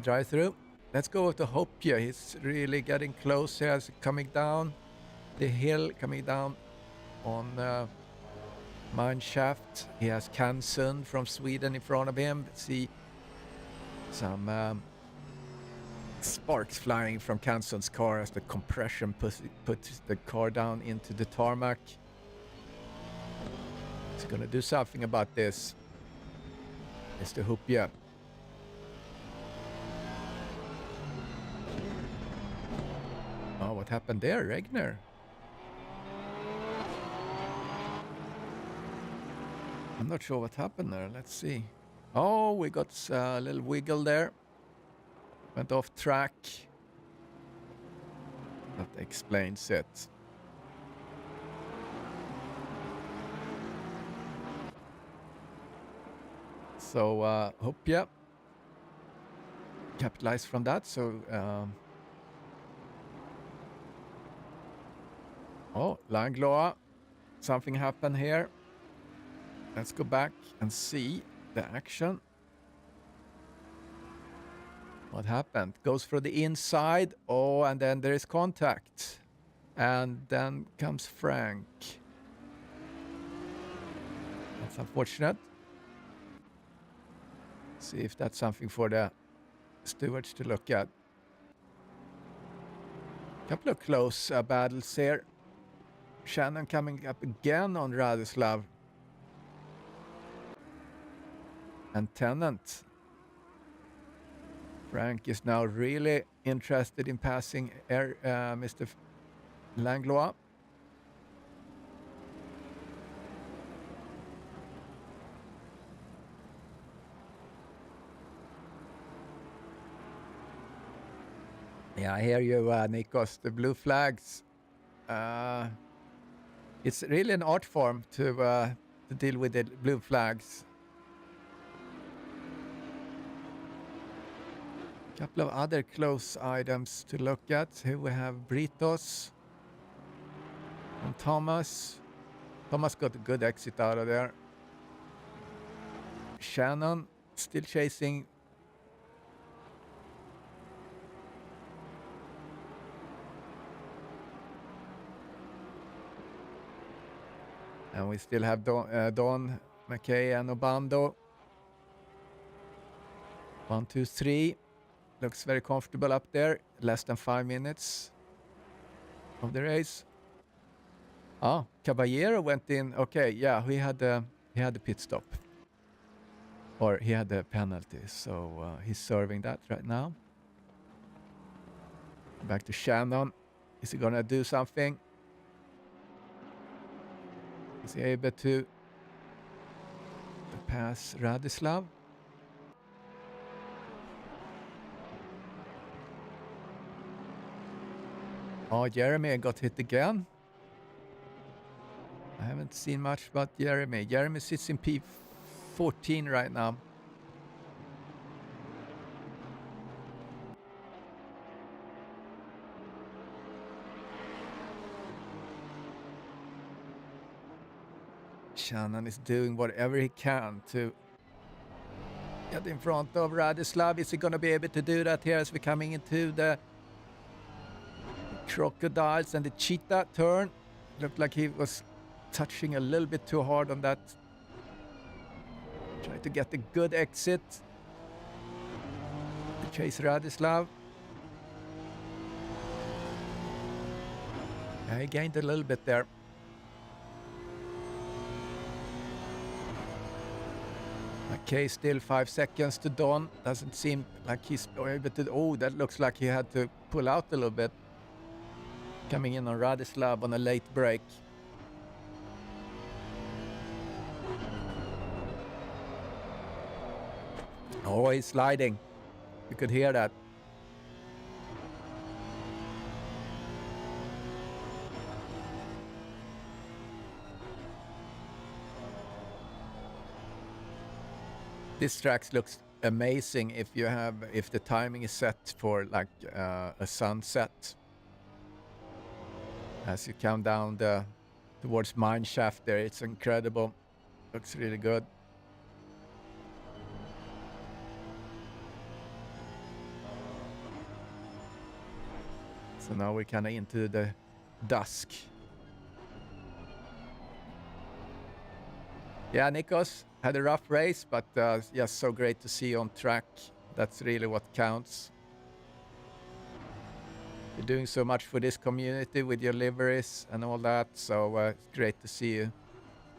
drive-through. Let's go to Hopia. He's really getting close here. He's coming down the hill, coming down on mine shaft. He has Kansun from Sweden in front of him. See some sparks flying from Kansun's car as the compression puts the car down into the tarmac. He's gonna do something about this. Mr. Hopia. Oh, what happened there, Regner? I'm not sure what happened there. Let's see. Oh, we got a little wiggle there. Went off track. That explains it. So, Hopia capitalized from that. So, oh, Langlois. Something happened here. Let's go back and see the action. What happened? Goes for the inside. Oh, and then there is contact. And then comes Frank. That's unfortunate. See if that's something for the stewards to look at. Couple of close battles here. Shannon coming up again on Radislav. And Tennant. Frank is now really interested in passing Mr. Langlois. Yeah, I hear you, Nikos. The blue flags. It's really an art form to deal with the blue flags. Couple of other close items to look at. Here we have Britos and Thomas. Thomas got a good exit out of there. Shannon still chasing. And we still have Don McKay and Obando. 1, 2, 3. Looks very comfortable up there. Less than 5 minutes of the race. Oh, Caballero went in. Okay, yeah, he had the pit stop. Or he had the penalty, so he's serving that right now. Back to Shannon. Is he gonna do something? Is he able to pass Radislav? Oh, Jeremy got hit again. I haven't seen much about Jeremy. Jeremy sits in P14 right now. Shannon is doing whatever he can to get in front of Radislav. Is he going to be able to do that here as we're coming into the crocodiles and the cheetah turn? Looked like he was touching a little bit too hard on that. Try to get a good exit to chase Radislav. Yeah, he gained a little bit there. Okay, still 5 seconds to Don. Doesn't seem like he's able to. Oh, that looks like he had to pull out a little bit. Coming in on Radislav on a late break. Oh, he's sliding. You could hear that. This track looks amazing if the timing is set for like a sunset. As you come down towards mine shaft there, it's incredible. Looks really good. So now we're kind of into the dusk. Yeah, Nikos had a rough race, but yeah, so great to see you on track. That's really what counts. You're doing so much for this community with your liveries and all that, so it's great to see you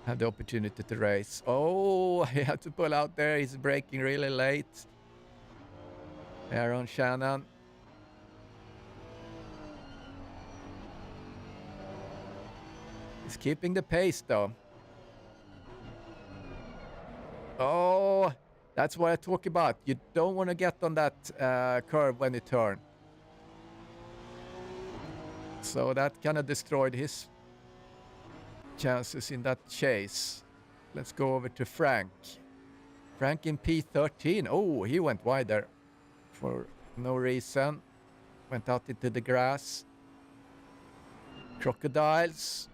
have the opportunity to race. Oh, he had to pull out there. He's braking really late. Aaron Shannon. He's keeping the pace, though. Oh, that's what I talk about. You don't want to get on that curve when you turn. So that kind of destroyed his chances in that chase. Let's go over to Frank. Frank in P13. Oh, he went wide there for no reason. Went out into the grass. Crocodiles.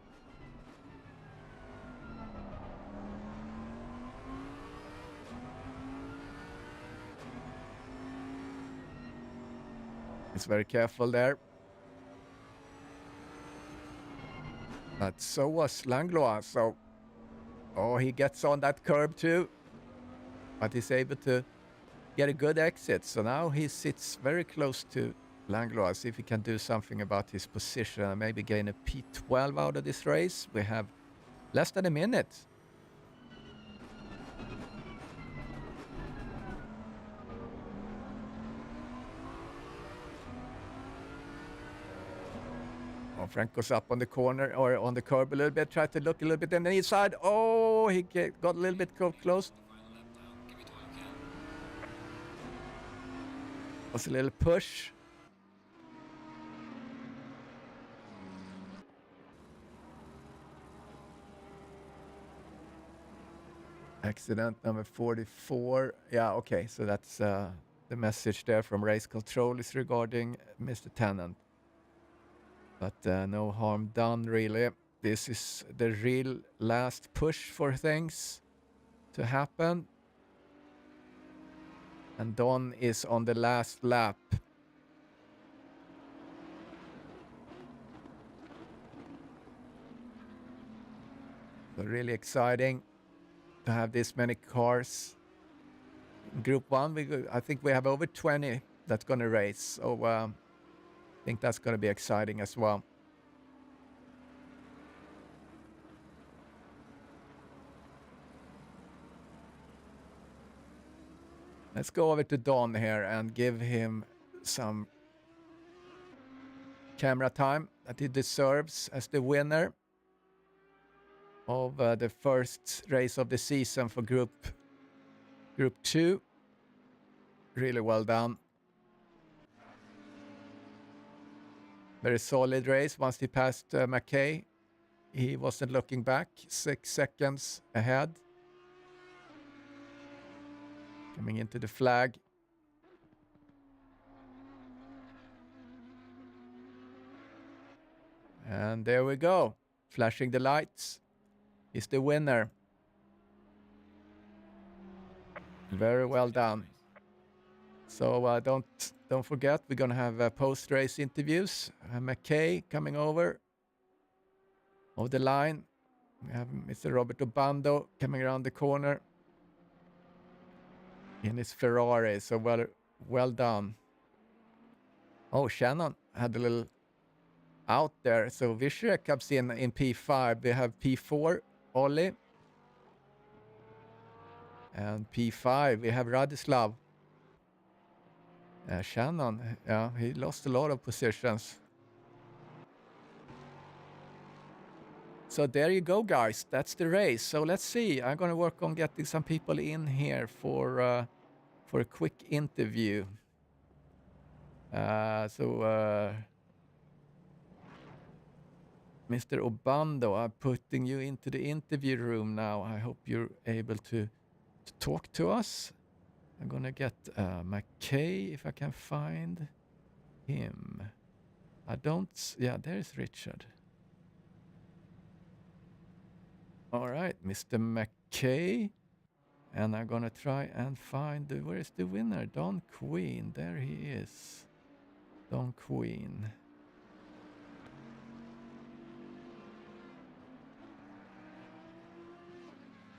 He's very careful there. But so was Langlois, so... Oh, he gets on that curb too. But he's able to get a good exit. So now he sits very close to Langlois, see if he can do something about his position and maybe gain a P12 out of this race. We have less than a minute. Oh, Frank goes up on the corner or on the curb a little bit, try to look a little bit on the inside. Oh, he got a little bit close. Give it all you can. Was a little push. Accident number 44. Yeah, okay. So that's the message there from race control is regarding Mr. Tennant. But no harm done, really. This is the real last push for things to happen. And Don is on the last lap. So really exciting to have this many cars. In Group 1, I think we have over 20 that's going to race. So I think that's going to be exciting as well. Let's go over to Don here and give him some camera time that he deserves as the winner of the first race of the season for Group 2. Really well done. Very solid race. Once he passed McKay, he wasn't looking back. 6 seconds ahead. Coming into the flag. And there we go. Flashing the lights. He's the winner. Very well done. So don't forget, we're gonna have post-race interviews. McKay coming over the line. We have Mr. Roberto Bando coming around the corner in his Ferrari. So well done. Oh, Shannon had a little out there. So Vishek comes in P5. We have P4, Ollie. And P5, we have Radislav. Shannon, yeah, he lost a lot of positions. So there you go, guys. That's the race. So let's see. I'm going to work on getting some people in here for a quick interview. Mr. Obando, I'm putting you into the interview room now. I hope you're able to talk to us. I'm going to get McKay, if I can find him. Yeah, there's Richard. All right, Mr. McKay. And I'm going to try and find, where is the winner? Don Queen, there he is. Don Queen.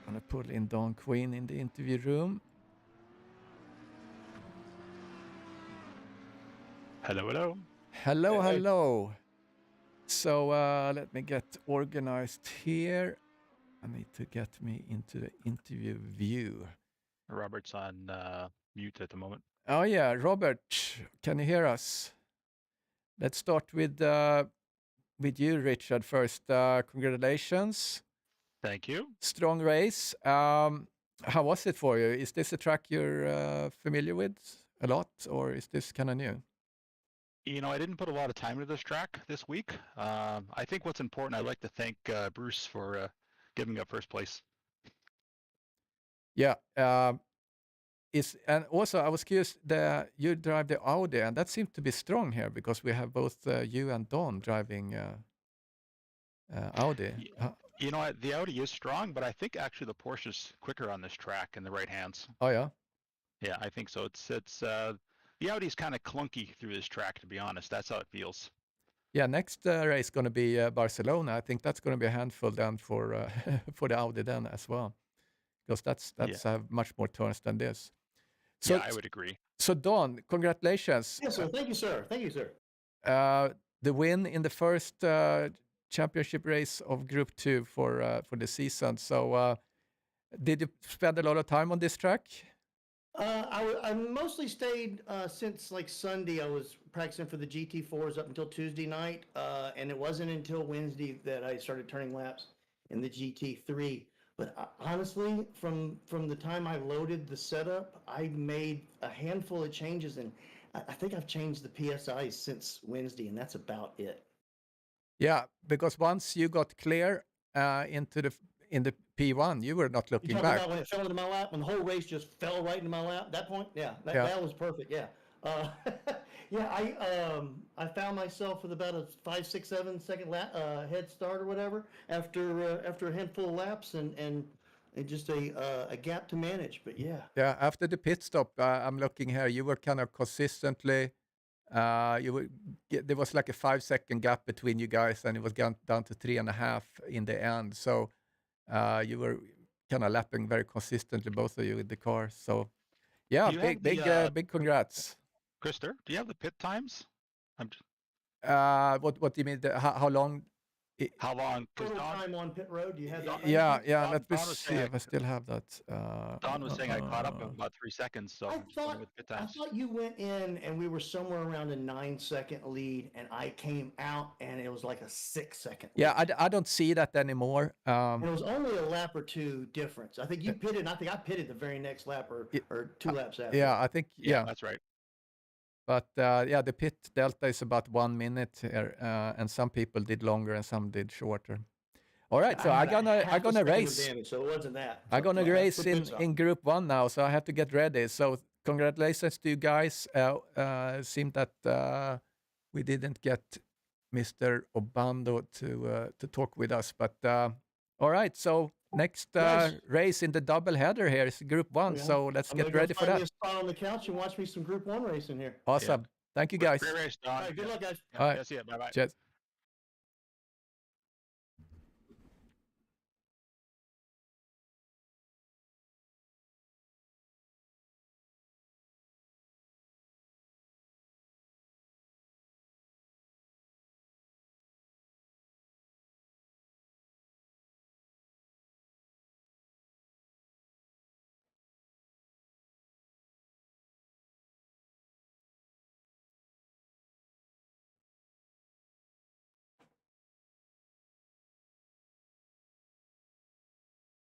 I'm going to pull in Don Queen in the interview room. Hello, hello. Hello, hello. So let me get organized here. I need to get me into the interview view. Robert's on mute at the moment. Oh yeah, Robert, can you hear us? Let's start with you, Richard, first. Congratulations. Thank you. Strong race. How was it for you? Is this a track you're familiar with a lot, or is this kind of new? You know, I didn't put a lot of time into this track this week. I think what's important, I'd like to thank Bruce for giving up first place. Yeah. And also, I was curious, you drive the Audi, and that seems to be strong here because we have both you and Don driving Audi. You know, the Audi is strong, but I think actually the Porsche's quicker on this track in the right hands. Oh, yeah? Yeah, I think so. It's the Audi's kind of clunky through this track, to be honest. That's how it feels. Yeah, next race going to be Barcelona. I think that's going to be a handful then for for the Audi then as well, because that's have much more turns than this. So, I would agree. So Don, congratulations. Yes, sir. Thank you, sir. Thank you, sir. The win in the first championship race of Group 2 for the season. So did you spend a lot of time on this track? I mostly stayed since like Sunday. I was practicing for the GT4s up until Tuesday night, and it wasn't until Wednesday that I started turning laps in the GT3. But honestly, from the time I loaded the setup, I made a handful of changes, and I think I've changed the PSIs since Wednesday, and that's about it. Yeah, because once you got clear in the P1, you were not looking back. About when it fell into my lap, when the whole race just fell right into my lap. That point, that was perfect. Yeah, I found myself with about a 5, 6, 7 second lap head start or whatever after a handful of laps and just a gap to manage. But yeah. After the pit stop, I'm looking here. You were kind of consistently. There was like a 5-second gap between you guys, and it was down to 3.5 in the end. So you were kind of lapping very consistently, both of you, with the car. So yeah, big congrats. Krister, do you have the pit times? What do you mean? How long? How long? Total time on pit road? Do you have that? Yeah. Let me see if I still have that. Don was saying I caught up in about 3 seconds. So I thought you went in and we were somewhere around a 9-second lead, and I came out and it was like a 6-second lead. Yeah, I don't see that anymore. And it was only a lap or two difference. I think you pitted, and I think I pitted the very next lap or 2 laps after. Yeah, I think, yeah. That's right. But the pit delta is about 1 minute here, and some people did longer and some did shorter. All right, so I'm gonna race. So it wasn't that. I'm gonna race in Group 1 now, so I have to get ready. So congratulations to you guys. Seemed that we didn't get Mr. Obando to talk with us, but all right. So next race in the double header here is Group 1. Yeah. So let's get ready for that. Me a spot on the couch and watch me some Group 1 racing here. Awesome. Yeah. Thank you, guys. Great race, Don. All right, good luck, guys. All right. See you. Bye-bye. Cheers.